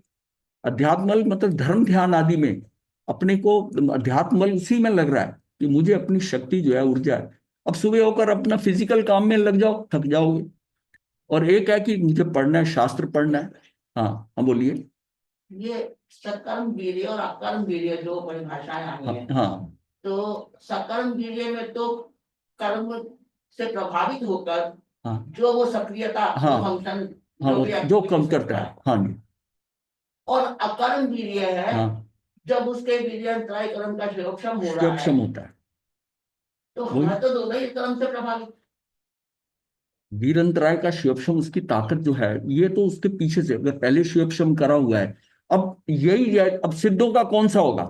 अध्यात्म बल मतलब धर्म ध्यान आदि में अपने को, अध्यात्म बल उसी में लग रहा है कि मुझे अपनी शक्ति जो है, ऊर्जा है। अब सुबह होकर अपना फिजिकल काम में लग जाओ, थक जाओगे। और एक है कि मुझे पढ़ना है, शास्त्र पढ़ना है। हाँ बोलिए। ये सकर्म वीर्य और अकर्म वीर्य जो परिभाषाएं आई है, हाँ तो सकर्म वीर्य में तो कर्म से प्रभावित होकर हाँ जो वो सक्रियता, हाँ फंक्शन, हाँ, जो भी जो activity कम करता करता है। हाँ जी, और अकर्म वीर्य है हाँ जब उसके वीर्यंतराय कर्म का शिरोक्षम हो रहा है, सक्षम होता है। तो वही। हमारे तो दोनों ही कर्म से प्रभावित। वीरंतराय का शिवक्षम, उसकी ताकत जो है, ये तो उसके पीछे से, अगर पहले शिवक्षम करा हुआ है, अब यही है। अब सिद्धों का कौन सा होगा?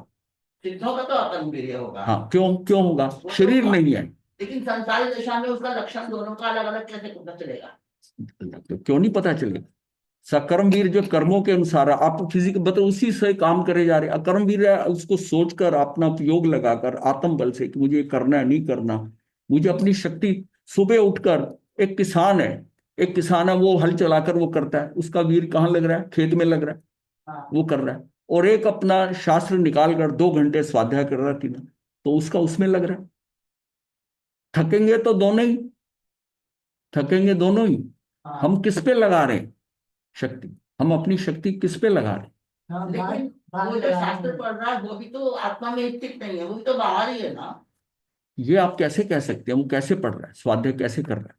सिद्धों का तो अकर्म वीर्य होगा। हाँ, क्यों होगा? शरीर नहीं है। लेकिन संसारी दिशा में उसका लक्षण दोनों का अलग अलग कैसे पता चलेगा? तो क्यों नहीं पता चलेगा? सकर्मवीर जो कर्मों के अनुसार आप फिजिक मतलब उसी से काम करे जा रहे। अकर्मवीर है, उसको सोचकर अपना उपयोग लगाकर आत्म बल से कि मुझे ये करना है, नहीं करना, मुझे अपनी शक्ति। सुबह उठकर एक किसान है, वो हल चलाकर वो करता है, उसका वीर कहाँ लग रहा है? खेत में लग रहा है, हाँ। वो कर रहा है। और एक अपना शास्त्र निकाल कर 2 घंटे स्वाध्याय कर रहा है, तो उसका उसमें लग रहा है। थकेंगे तो दोनों ही, थकेंगे दोनों ही। हाँ। हम किस पे लगा रहे हैं शक्ति? हम अपनी शक्ति किस पे लगा रहे हैं? लेकिन वो जो शास्त्र पढ़ रहा है वो भी तो आत्मा में स्थित नहीं है, वो भी तो बाहर ही है ना। ये आप कैसे कह सकते हैं? वो कैसे पढ़ रहा है, स्वाध्याय कैसे कर रहा है?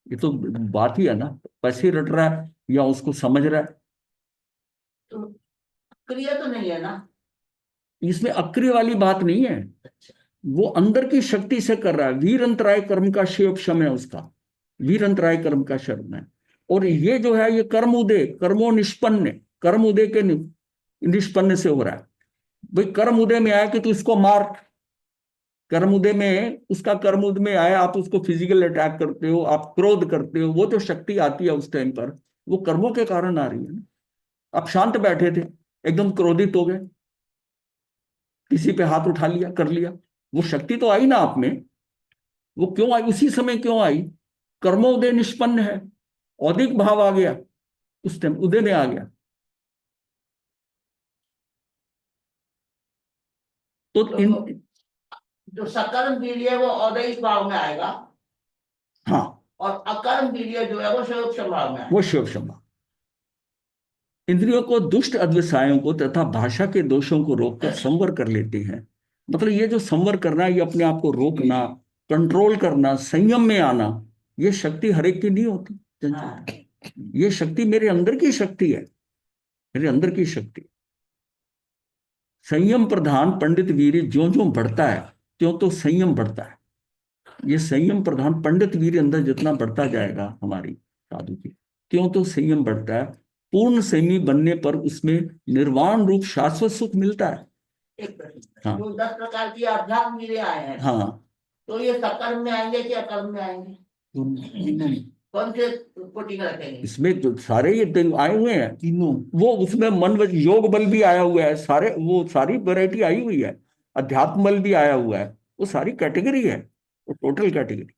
ये तो बात ही है ना, पैसे रट रहा है या उसको समझ रहा है? तो क्रिया तो नहीं है ना। इसमें अक्रिय वाली बात नहीं है, वो अंदर की शक्ति से कर रहा है। वीर अंतराय कर्म का शिवक्षम है उसका, वीर अंतराय कर्म का शर्म है। और ये जो है, ये कर्म उदय, कर्मो निष्पन्न, कर्म उदय के निष्पन्न से हो रहा है। भाई कर्म उदय में आया कि तू इसको मार, कर्म उदय में, उसका कर्म उदय में आया, आप उसको फिजिकल अटैक करते हो, आप क्रोध करते हो, वो जो शक्ति आती है उस टाइम पर, वो कर्मों के कारण आ रही है ना। आप शांत बैठे थे, एकदम क्रोधित हो गए, किसी पे हाथ उठा लिया, कर लिया, वो शक्ति तो आई ना आप में। वो क्यों आई, उसी समय क्यों आई? कर्मोदय निष्पन्न है, औदिक भाव आ गया, उस टाइम उदय में आ गया। तो इन, जो सकर्म वीर्य है वो औदैहिक भाव में आएगा, हाँ, और अकर्म वीर्य जो है वो शिव स्वभाव में आएगा। वो शिव क्षमा। इंद्रियों को दुष्ट अद्वसायों को तथा भाषा के दोषों को रोककर संवर कर लेती है। मतलब ये जो संवर करना, ये अपने आप को रोकना, कंट्रोल करना, संयम में आना, ये शक्ति हर एक की नहीं होती। हाँ। ये शक्ति मेरे अंदर की शक्ति है, मेरे अंदर की शक्ति। संयम प्रधान पंडित वीर ज्यों ज्यों बढ़ता है त्यों तो संयम बढ़ता है। ये संयम प्रधान पंडित वीर अंदर जितना बढ़ता जाएगा हमारी साधु की, त्यों तो संयम बढ़ता है। पूर्ण संयमी बनने पर उसमें निर्वाण रूप शाश्वत सुख मिलता है। एक प्रश्न, हाँ। जो 10 प्रकार की अध्यात्म वीर्य आए हैं, हाँ, तो ये सकर्म में आएंगे कि अकर्म में आएंगे? कौन से को टीका रखेंगे? इसमें तो सारे ये दिन आए हुए हैं तीनों। वो उसमें मन योग बल भी आया हुआ है, सारे वो सारी वैरायटी आई हुई है। अध्यात्म बल भी आया हुआ है, वो सारी कैटेगरी है, वो टोटल कैटेगरी।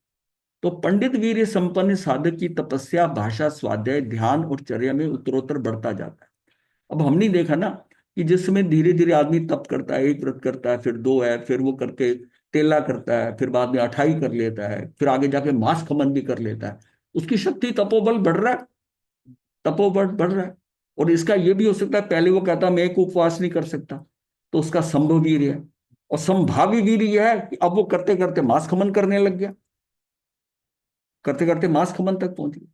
तो पंडित वीर्य संपन्न साधक की तपस्या, भाषा, स्वाध्याय, ध्यान और चर्या में उत्तरोत्तर बढ़ता जाता है। अब हमने देखा ना कि जिसमें धीरे धीरे आदमी तप करता है, एक व्रत करता है, फिर 2 है, फिर वो करके तेला करता है, फिर बाद में 28 कर लेता है, फिर आगे जाके मांस खमन भी कर लेता है, उसकी शक्ति तपोबल बढ़ रहा है, तपोबल बढ़ रहा है। और इसका ये भी हो सकता है, पहले वो कहता मैं एक उपवास नहीं कर सकता, तो उसका संभव वीर्य है। और संभावी वीर्य यह है कि अब वो करते करते मांस खमन करने लग गया, करते करते मांस खमन तक पहुंच गया।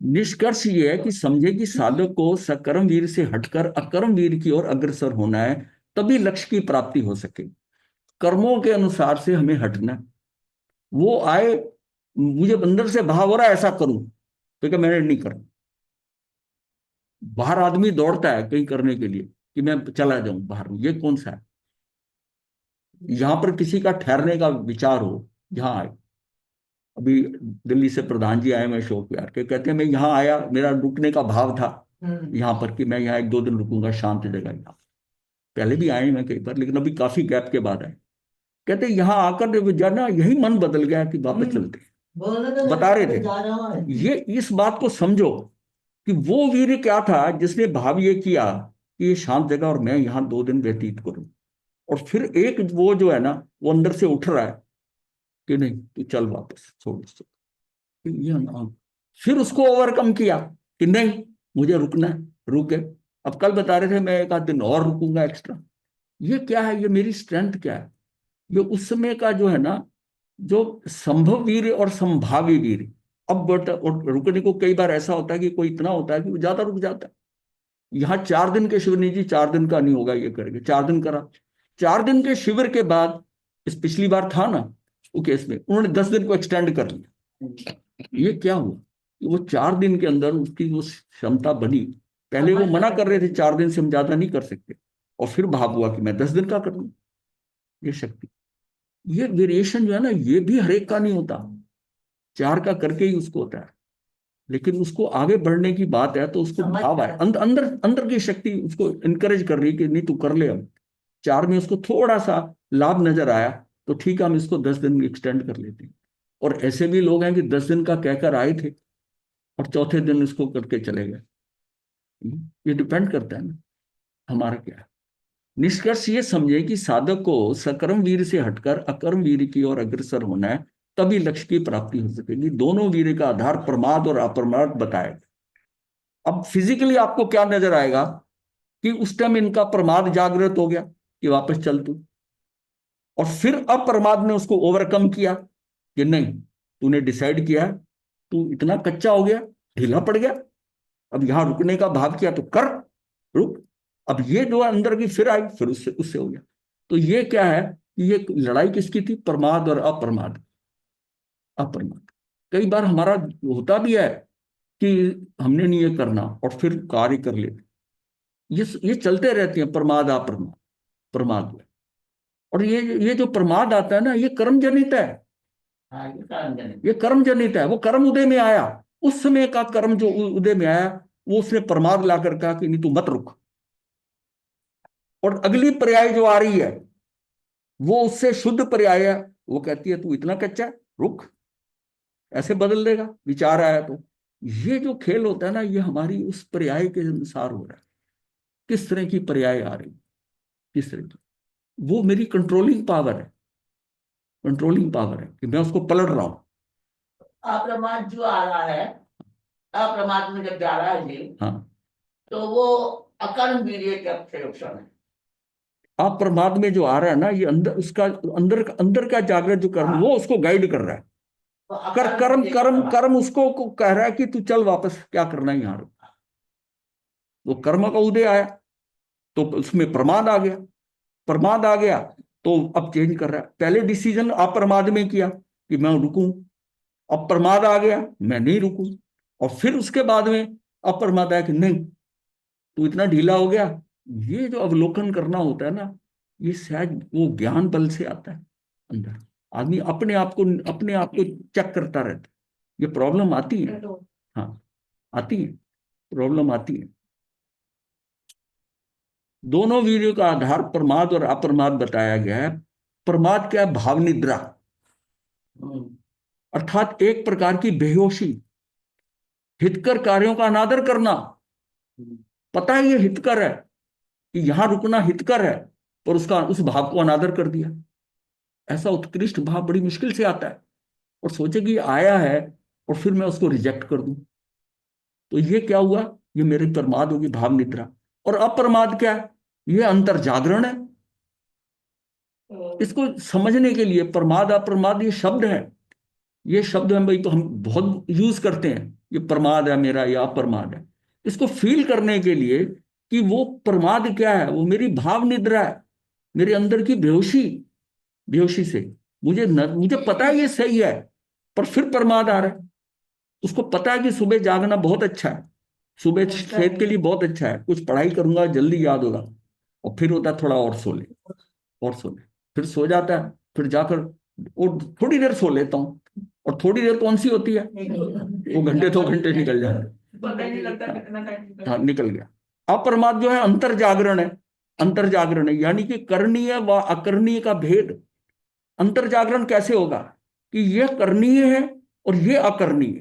निष्कर्ष यह है कि समझे कि साधक को सकर्म वीर से हटकर अकर्म वीर की ओर अग्रसर होना है, तभी लक्ष्य की प्राप्ति हो सके। कर्मों के अनुसार से हमें हटना। वो आए, मुझे अंदर से भाव हो रहा है ऐसा करूं, तो क्या मैंने नहीं करना। बाहर आदमी दौड़ता है कहीं करने के लिए कि मैं चला जाऊं बाहर, ये कौन सा है? यहां पर किसी का ठहरने का विचार हो, यहां आए। अभी दिल्ली से प्रधान जी आए, मैं अशोक विहार के, कहते हैं मैं यहाँ आया, मेरा रुकने का भाव था यहाँ पर कि मैं यहाँ 1-2 दिन रुकूंगा, शांत जगह यहाँ। पहले भी आए मैं कई बार, लेकिन अभी काफी गैप के बाद आए। कहते यहाँ आकर जाना यही मन बदल गया कि वापस चलते हैं। बता रहे थे ये, इस बात को समझो कि वो वीर क्या था जिसने भाव ये किया कि ये शांत जगह और मैं यहाँ 2 दिन व्यतीत करूं। और फिर एक वो जो है ना, वो अंदर से उठ रहा है कि नहीं तू चल वापस, छोड़ ये ना। फिर उसको ओवरकम किया कि नहीं मुझे रुकना है, रुके। अब कल बता रहे थे मैं 1 आध दिन और रुकूंगा एक्स्ट्रा। ये क्या है, ये मेरी स्ट्रेंथ क्या है? ये उस समय का जो है ना, जो संभव वीर और संभावी वीर। अब बट रुकने को कई बार ऐसा होता है कि कोई इतना होता है कि वो ज्यादा रुक जाता है। यहाँ 4 दिन के शिविर, नहीं जी 4 दिन का नहीं होगा, ये करेंगे 4 दिन करा। 4 दिन के शिविर के बाद, इस पिछली बार था ना वो केस में, उन्होंने 10 दिन को एक्सटेंड कर लिया। ये क्या हुआ? वो 4 दिन के अंदर उसकी वो क्षमता बनी। पहले वो मना कर रहे थे 4 दिन से हम ज्यादा नहीं कर सकते, और फिर भाव हुआ कि मैं 10 दिन का कर लूं। ये शक्ति, ये वेरिएशन जो है ना, ये भी हर एक का नहीं होता, 4 का करके ही उसको होता है। लेकिन उसको आगे बढ़ने की बात है तो उसको भाव आए, अंदर अंदर की शक्ति उसको इनकरेज कर रही है कि नहीं तू कर ले। हम 4 में उसको थोड़ा सा लाभ नजर आया तो ठीक है, हम इसको 10 दिन एक्सटेंड कर लेते हैं। और ऐसे भी लोग हैं कि 10 दिन का कहकर आए थे और चौथे दिन इसको करके चले गए। ये डिपेंड करता है ना हमारा क्या है। निष्कर्ष ये समझे कि साधक को सकर्म वीर से हटकर अकर्म वीर की ओर अग्रसर होना है, तभी लक्ष्य की प्राप्ति हो सकेगी। दोनों वीर का आधार प्रमाद और अप्रमाद बताएगा। अब फिजिकली आपको क्या नजर आएगा कि उस टाइम इनका प्रमाद जागृत हो गया कि वापस चल तू, और फिर अप्रमाद ने उसको ओवरकम किया कि नहीं तूने डिसाइड किया, तू इतना कच्चा हो गया, ढीला पड़ गया, अब यहां रुकने का भाव किया तो कर, रुक। अब ये जो अंदर की फिर आई, फिर उससे उससे हो गया। तो ये क्या है, ये लड़ाई किसकी थी? प्रमाद और अप्रमाद। अप्रमाद कई बार हमारा होता भी है कि हमने नहीं ये करना और फिर कार्य कर लेते। ये चलते रहते हैं प्रमाद अप्रमाद, प्रमाद। और ये जो प्रमाद आता है ना, ये कर्म जनित है। हाँ, ये कर्म जनित। ये कर्म जनित है। वो कर्म उदय में आया, उस समय का कर्म जो उदय में आया, वो उसने प्रमाद ला कर कहा कि नहीं तू मत रुक, और अगली पर्याय जो आ रही है वो उससे शुद्ध पर्याय है, वो कहती है तू इतना कच्चा है, रुक, ऐसे बदल देगा, विचार आया तो। ये जो खेल होता है ना, ये हमारी उस पर्याय के अनुसार हो रहा है। किस तरह की पर्याय आ रही, किस तरह की, वो मेरी कंट्रोलिंग पावर है, कंट्रोलिंग पावर है कि मैं उसको पलट रहा हूं। अप्रमाद जो आ रहा है, अप्रमाद में जब जा रहा है जी, हाँ, तो वो अकर्म वीर्य का प्रयोजन है। अप्रमाद में जो आ रहा है ना, ये अंदर उसका अंदर अंदर का जागृत जो कर्म, वो उसको गाइड कर रहा है। तो कर अकर्म कर्म वीर्य का कर्म प्रभाव। कर्म उसको कह रहा है कि तू चल वापस, क्या करना है यहाँ रुक। वो कर्म का उदय आया तो उसमें प्रमाद आ गया, प्रमाद आ गया तो अब चेंज कर रहा है। पहले डिसीजन अप्रमाद में किया कि मैं रुकूं, अब प्रमाद आ गया मैं नहीं रुकूं, और फिर उसके बाद में अप्रमाद आया कि नहीं तू इतना ढीला हो गया। ये जो अवलोकन करना होता है ना, ये सहज वो ज्ञान बल से आता है अंदर। आदमी अपने आप को चेक करता रहता है। ये प्रॉब्लम आती है, हाँ आती है, प्रॉब्लम आती है। दोनों वीडियो का आधार प्रमाद और अप्रमाद बताया गया है। प्रमाद क्या है? भाव निद्रा, अर्थात एक प्रकार की बेहोशी, हितकर कार्यों का अनादर करना। पता है ये हितकर है, कि यहां रुकना हितकर है, पर उसका उस भाव को अनादर कर दिया। ऐसा उत्कृष्ट भाव बड़ी मुश्किल से आता है, और सोचे कि ये आया है और फिर मैं उसको रिजेक्ट कर दूं, तो ये क्या हुआ? ये मेरी प्रमाद होगी, भाव निद्रा। और अप्रमाद क्या है? ये अंतर जागरण है। इसको समझने के लिए प्रमाद अप्रमाद ये शब्द है, ये शब्द है भाई, तो हम बहुत यूज करते हैं, ये प्रमाद है मेरा या अप्रमाद है। इसको फील करने के लिए कि वो प्रमाद क्या है, वो मेरी भाव निद्रा है, मेरे अंदर की बेहोशी, बेहोशी से मुझे पता है ये सही है, पर फिर प्रमाद आ रहा है। उसको पता है कि सुबह जागना बहुत अच्छा है, सुबह सेहत के लिए बहुत अच्छा है, कुछ पढ़ाई करूंगा जल्दी याद होगा, और फिर होता है थोड़ा और सो ले, और सो ले, फिर सो जाता है, फिर जाकर और थोड़ी देर सो लेता हूँ, और थोड़ी देर कौन सी होती है, वो घंटे 2 घंटे निकल जाते, पता ही नहीं लगता कितना टाइम हाँ निकल गया। अप्रमाद जो है अंतर जागरण है, अंतर जागरण है, यानी कि करणीय व अकरणीय का भेद। अंतर जागरण कैसे होगा कि यह करणीय है और यह अकरणीय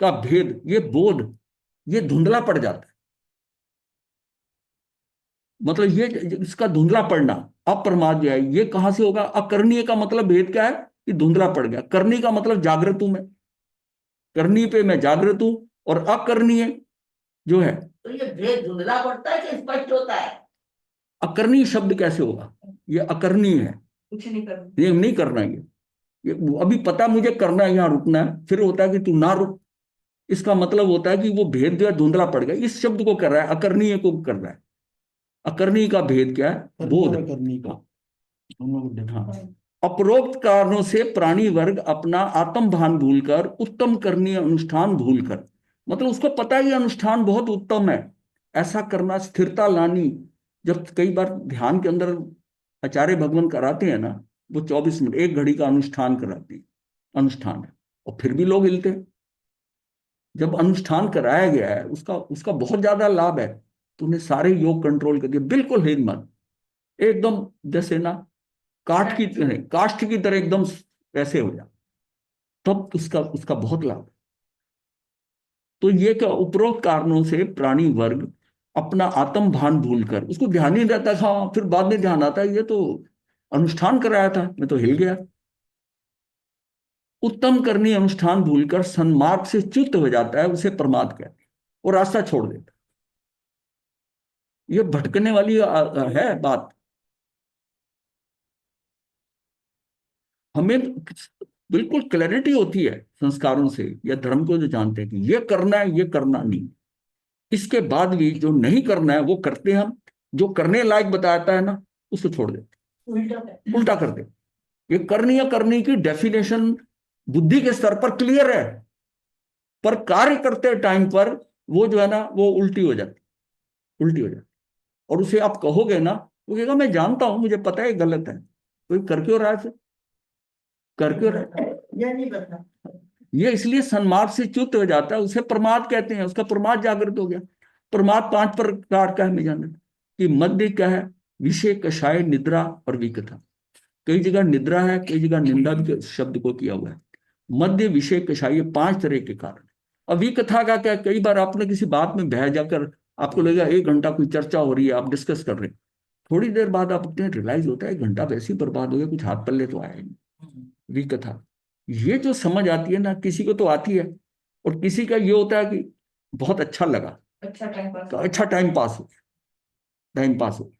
का भेद, ये बोध, ये धुंधला पड़ जाता है। मतलब ये इसका धुंधला पड़ना, अप्रमाद जो है, ये कहां से होगा? अकरणीय का मतलब भेद क्या है कि धुंधला पड़ गया, करनी का मतलब जागृत हूं मैं, करनी पे मैं जागृत हूं, और अकरणीय जो है, तो ये भेद धुंधला पड़ता है कि स्पष्ट होता है? अकरणीय शब्द कैसे होगा? ये अकरणीय है, कुछ नहीं करना। ये नहीं करना, ये अभी पता मुझे करना है, यहाँ रुकना है, फिर होता है कि तू ना रुक। इसका मतलब होता है कि वो भेद जो है धुंधला पड़ गया, इस शब्द को कर रहा है, अकरणीय को कर रहा है। अकरणीय का भेद क्या है? बोध करनी का, हाँ। उपरोक्त कारणों से प्राणी वर्ग अपना आत्म भान भूलकर उत्तम करनीय अनुष्ठान भूलकर, मतलब उसको पता है ये अनुष्ठान बहुत उत्तम है, ऐसा करना, स्थिरता लानी। जब कई बार ध्यान के अंदर आचार्य भगवान कराते हैं ना, वो 24 मिनट 1 घड़ी का अनुष्ठान कराते हैं, अनुष्ठान है, और फिर भी लोग हिलते हैं। जब अनुष्ठान कराया गया है, उसका उसका बहुत ज्यादा लाभ है, तो उन्हें सारे योग कंट्रोल कर दिए, बिल्कुल हिल मत, एकदम जैसे ना काष्ठ की तरह एकदम वैसे हो जा, तब उसका उसका बहुत लाभ। तो ये क्या, उपरोक्त कारणों से प्राणी वर्ग अपना आत्म भान भूलकर, उसको ध्यान नहीं रहता, हाँ फिर बाद में ध्यान आता है ये तो अनुष्ठान कराया था, मैं तो हिल गया, उत्तम करनी अनुष्ठान भूलकर सन्मार्ग से च्युत हो जाता है, उसे प्रमाद कहते हैं, और रास्ता छोड़ देता है। ये भटकने वाली है बात। हमें बिल्कुल क्लैरिटी होती है संस्कारों से या धर्म को जो जानते हैं कि ये करना है, ये करना नहीं। इसके बाद भी जो नहीं करना है वो करते हैं हम, जो करने लायक बताता है ना उसको छोड़ देते, उल्टा कर देते। ये करनी या करनी की डेफिनेशन बुद्धि के स्तर पर क्लियर है, पर कार्य करते टाइम पर वो जो है ना वो उल्टी हो जाती, उल्टी हो जाती। और उसे आप कहोगे ना, वो कहेगा मैं जानता हूं, मुझे पता है गलत है, तो कर क्यों रहा है, कर क्यों रहा है? ये नहीं पता। ये इसलिए सन्मार्ग से च्युत हो जाता है, उसे प्रमाद कहते हैं, उसका प्रमाद जागृत हो गया। प्रमाद 5 प्रकार का है, मैं जानता कि मध्य क्या है, विषय कषाय निद्रा और विकथा। कई जगह निद्रा है, कई जगह निंदा भी शब्द को किया हुआ है। मध्य विषय कषाय, 5 तरह के कारण। अब विकथा का क्या, कई बार आपने किसी बात में बह जाकर आपको लगेगा 1 घंटा कोई चर्चा हो रही है, आप डिस्कस कर रहे हैं, थोड़ी देर बाद आप अपने रियलाइज होता है 1 घंटा वैसे ही बर्बाद हो गया, कुछ हाथ पल्ले तो आया नहीं। विकथा, ये जो समझ आती है ना, किसी को तो आती है, और किसी का ये होता है कि बहुत अच्छा लगा, अच्छा टाइम पास तो अच्छा टाइम पास हो, टाइम पास हो,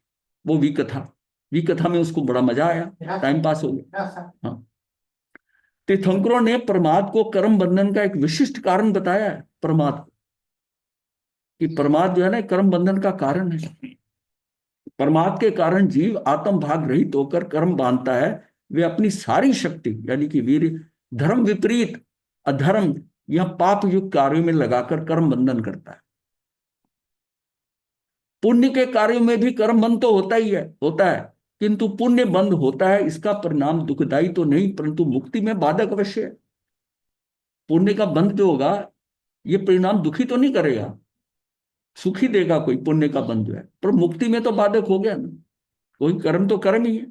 वो विकथा। विकथा में उसको बड़ा मजा आया, टाइम पास हो गया। रसा हाँ, तीर्थंकरों ने प्रमाद को कर्म बंधन का एक विशिष्ट कारण बताया है। प्रमाद को, कि प्रमाद जो है ना कर्म बंधन का कारण है। प्रमाद के कारण जीव आत्म भाग रहित होकर कर्म बांधता है। वे अपनी सारी शक्ति यानी कि वीर, धर्म विपरीत, अधर्म या पाप युक्त कार्यों में लगाकर कर्म बंधन करता है। पुण्य के कार्यों में भी कर्म बंध तो होता ही है, होता है, किंतु पुण्य बंध होता है, इसका परिणाम दुखदायी तो नहीं, परंतु मुक्ति में बाधक अवश्य है। पुण्य का बंध जो होगा, ये परिणाम दुखी तो नहीं करेगा, सुखी देगा कोई पुण्य का बंध जो है, पर मुक्ति में तो बाधक हो गया ना। कोई कर्म तो कर्म ही है।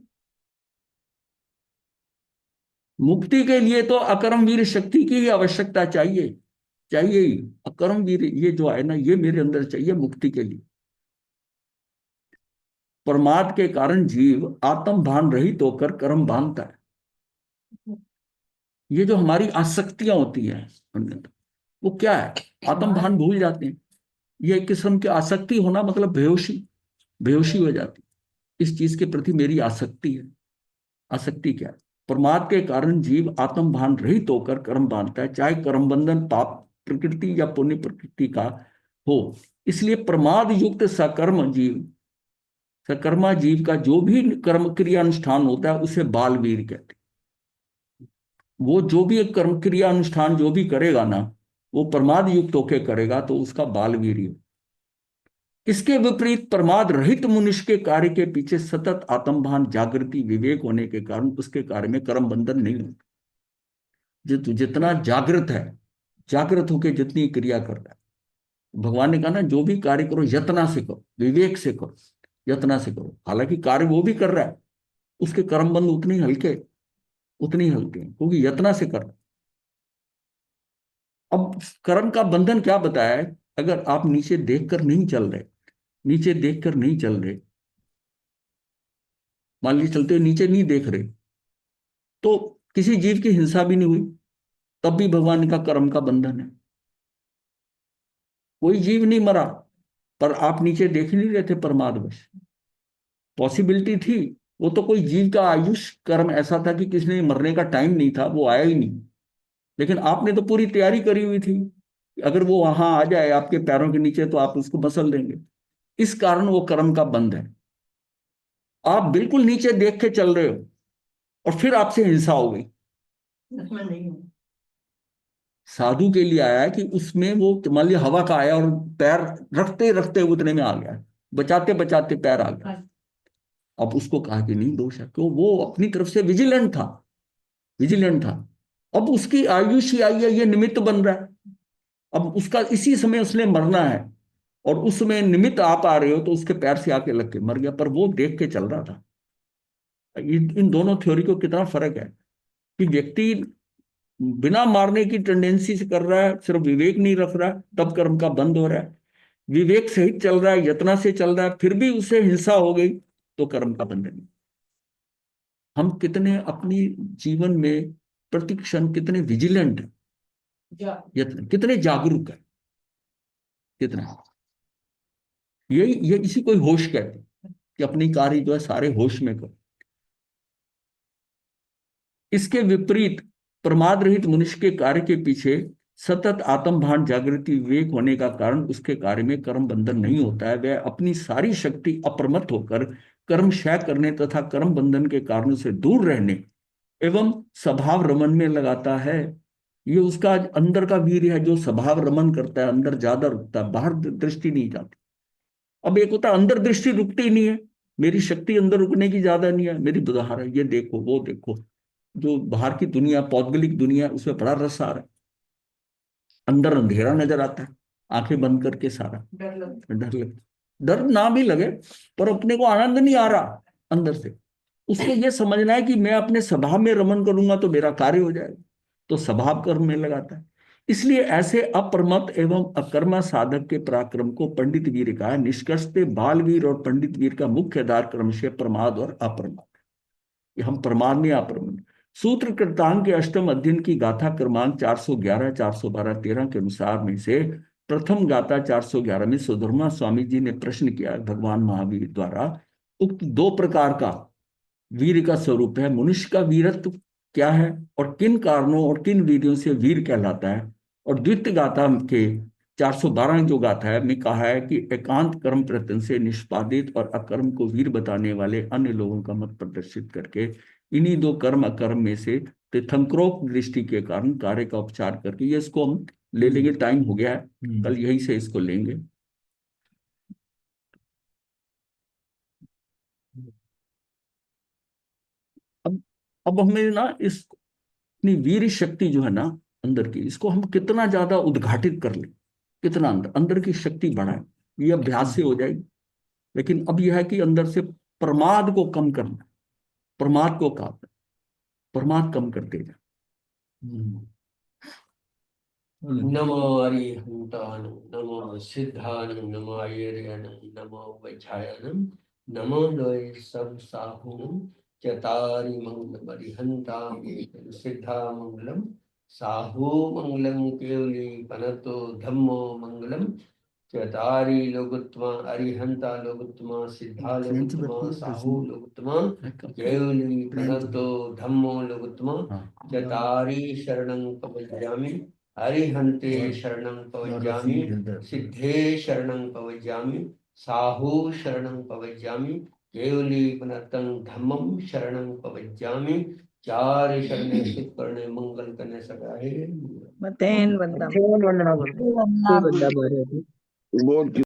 मुक्ति के लिए तो अकर्म वीर शक्ति की ही आवश्यकता चाहिए, चाहिए ही। अकर्म वीर ये जो है ना, ये मेरे अंदर चाहिए मुक्ति के लिए। प्रमाद के कारण जीव आत्म भान रहित होकर कर्म बांधता है। ये जो हमारी आसक्तियां होती हैं वो क्या है, आत्म भान भूल जाते हैं। ये एक किस्म की आसक्ति होना मतलब बेहोशी, बेहोशी हो जाती, इस चीज के प्रति मेरी आसक्ति है। आसक्ति क्या है, प्रमाद के कारण जीव आत्म भान रहित होकर कर्म बांधता है, चाहे कर्म बंधन पाप प्रकृति या पुण्य प्रकृति का हो। इसलिए प्रमाद युक्त सकर्म जीव, सकर्मा जीव का जो भी कर्म क्रिया अनुष्ठान होता है उसे बालवीर कहते हैं। वो जो भी एक कर्म क्रिया अनुष्ठान जो भी करेगा ना, वो प्रमाद युक्त होकर करेगा तो उसका बालवीर ही। इसके विपरीत प्रमाद रहित मनुष्य के कार्य के पीछे सतत आत्मभान जागृति विवेक होने के कारण उसके कार्य में कर्म बंधन नहीं होता। जितना जागृत है, जागृत होकर जितनी क्रिया कर रहा है, भगवान ने कहा ना जो भी कार्य करो यत्ना से करो, विवेक से करो, यत्ना से करो। हालांकि कार्य वो भी कर रहा है, उसके कर्म बंध उतने ही हल्के, उतने ही हल्के हैं, क्योंकि यत्ना से कर रहा है। अब कर्म का बंधन क्या बताया है, अगर आप नीचे देखकर नहीं चल रहे, नीचे देखकर नहीं चल रहे, मान लीजिए चलते नीचे नहीं देख रहे, तो किसी जीव की हिंसा भी नहीं हुई, तब भी भगवान का कर्म का बंधन है। कोई जीव नहीं मरा, पर आप नीचे देख नहीं रहे थे प्रमादवश, पॉसिबिलिटी थी। वो तो कोई जीव का आयुष कर्म ऐसा था कि किसी ने मरने का टाइम नहीं था, वो आया ही नहीं, लेकिन आपने तो पूरी तैयारी करी हुई थी, अगर वो वहां आ जाए आपके पैरों के नीचे तो आप उसको मसल देंगे। इस कारण वो कर्म का बंध है। आप बिल्कुल नीचे देख के चल रहे हो और फिर आपसे हिंसा हो गई, उसमें नहीं हूँ। साधु के लिए आया कि उसमें वो मान लिया हवा का आया और पैर रखते रखते उतने में आ गया, बचाते बचाते पैर आ गया। अब उसको कहा कि नहीं दोष है, क्यों, वो अपनी तरफ से विजिलेंट था, विजिलेंट था। अब उसकी आयुष ही आई है, ये निमित्त बन रहा है, अब उसका इसी समय उसने मरना है, और उसमें निमित्त आप आ रहे हो तो उसके पैर से आके लग के मर गया, पर वो देख के चल रहा था। इन दोनों थ्योरी को कितना फर्क है कि व्यक्ति बिना मारने की टेंडेंसी से कर रहा है, सिर्फ विवेक नहीं रख रहा है, तब कर्म का बंद हो रहा है। विवेक सहित चल रहा है, यत्ना से चल रहा है, फिर भी उसे हिंसा हो गई तो कर्म का बंधन नहीं। हम कितने अपनी जीवन में प्रति क्षण कितने विजिलेंट है, कितने जागरूक है, कितना, ये इसी को होश कहते हैं कि अपनी कार्य जो है सारे होश में करो। इसके विपरीत प्रमाद रहित मनुष्य के कार्य के पीछे सतत आत्मभान जागृति विवेक होने का कारण उसके कार्य में कर्म बंधन नहीं होता है। वह अपनी सारी शक्ति अप्रमत्त होकर कर्म क्षय करने तथा कर्म बंधन के कारणों से दूर रहने एवं स्वभाव रमन में लगाता है। ये उसका अंदर का वीर है जो स्वभाव रमन करता है, अंदर ज्यादा रुकता है, बाहर दृष्टि नहीं जाती। अब एक होता है अंदर दृष्टि रुकती ही नहीं है, मेरी शक्ति अंदर रुकने की ज्यादा नहीं है, मेरी बुधार है, ये देखो वो देखो, जो बाहर की दुनिया पौद्गलिक दुनिया उसमें बड़ा रस आ रहा है, अंदर अंधेरा नजर आता है, आंखें बंद करके सारा डर लगता डर लगता। डर ना भी लगे, पर अपने को आनंद नहीं आ रहा अंदर से, उसको ये समझना है कि मैं अपने स्वभाव में रमन करूंगा तो मेरा कार्य हो जाएगा, तो स्वभाव कर्म में लगाता है। इसलिए ऐसे अप्रमत्त एवं अकर्मा साधक के पराक्रम को पंडित वीर कहा है। निष्कर्षते बालवीर और पंडित वीर का मुख्य आधार क्रमशः प्रमाद और अप्रमाद, कि हम प्रमाद नहीं अप्रमाद। सूत्र कृतांग के अष्टम अध्ययन की गाथा क्रमांक 411, 412, 13 के अनुसार में से प्रथम गाथा 411 में सुधर्मा स्वामी जी ने प्रश्न किया भगवान महावीर द्वारा, उक्त दो प्रकार का वीर का स्वरूप है, मनुष्य का वीरत्व क्या है और किन कारणों और किन वीरों से वीर कहलाता है। और द्वितीय गाथा के 412 जो गाथा है में कहा है कि एकांत कर्म प्रयत्न से निष्पादित और अकर्म को वीर बताने वाले अन्य लोगों का मत प्रदर्शित करके इन्हीं दो कर्म अकर्म में से तीर्थंकरोक्त दृष्टि के कारण कार्य का उपचार करके, ये इसको हम ले लेंगे, टाइम हो गया है, कल यही से इसको लेंगे। अब हमें ना इस अपनी वीर शक्ति जो है ना अंदर की, इसको हम कितना ज्यादा उद्घाटित कर लें, कितना अंदर अंदर की शक्ति बढ़ाए, ये अभ्यास से हो जाएगी। लेकिन अब यह है कि अंदर से प्रमाद को कम करना, प्रमाद को काटना, प्रमाद कम करते जाए। नमो अरिहंतानं, नमो सिद्धानं, नमो आयर्यानं, नमो वैछायनं, नमो लोय सब साहुनं, चतारि मंगलम अरिहंतां सिद्धा मंगलम, साहु मंगलम केवली पनतो धम्मो मंगलम, चतारि लोकोत्तमा अरिहंता लोकोत्तमा सिद्धा लोकोत्तमा साहु लोकोत्तमा केवली पनतो धम्मो लोकोत्तमा, चतारि शरणं पवज्यामि, अरिहंते शरणं पवज्यामि, सिद्धे शरणं पवज्यामि, साहु शरणं पवज्यामि, केवली पुनर्तं धम्मं शरणं पवज्यामि। चार शरणे सुख करने मंगल करने सकाहे मतेन वंदम वंदना बंदा भरे बहुत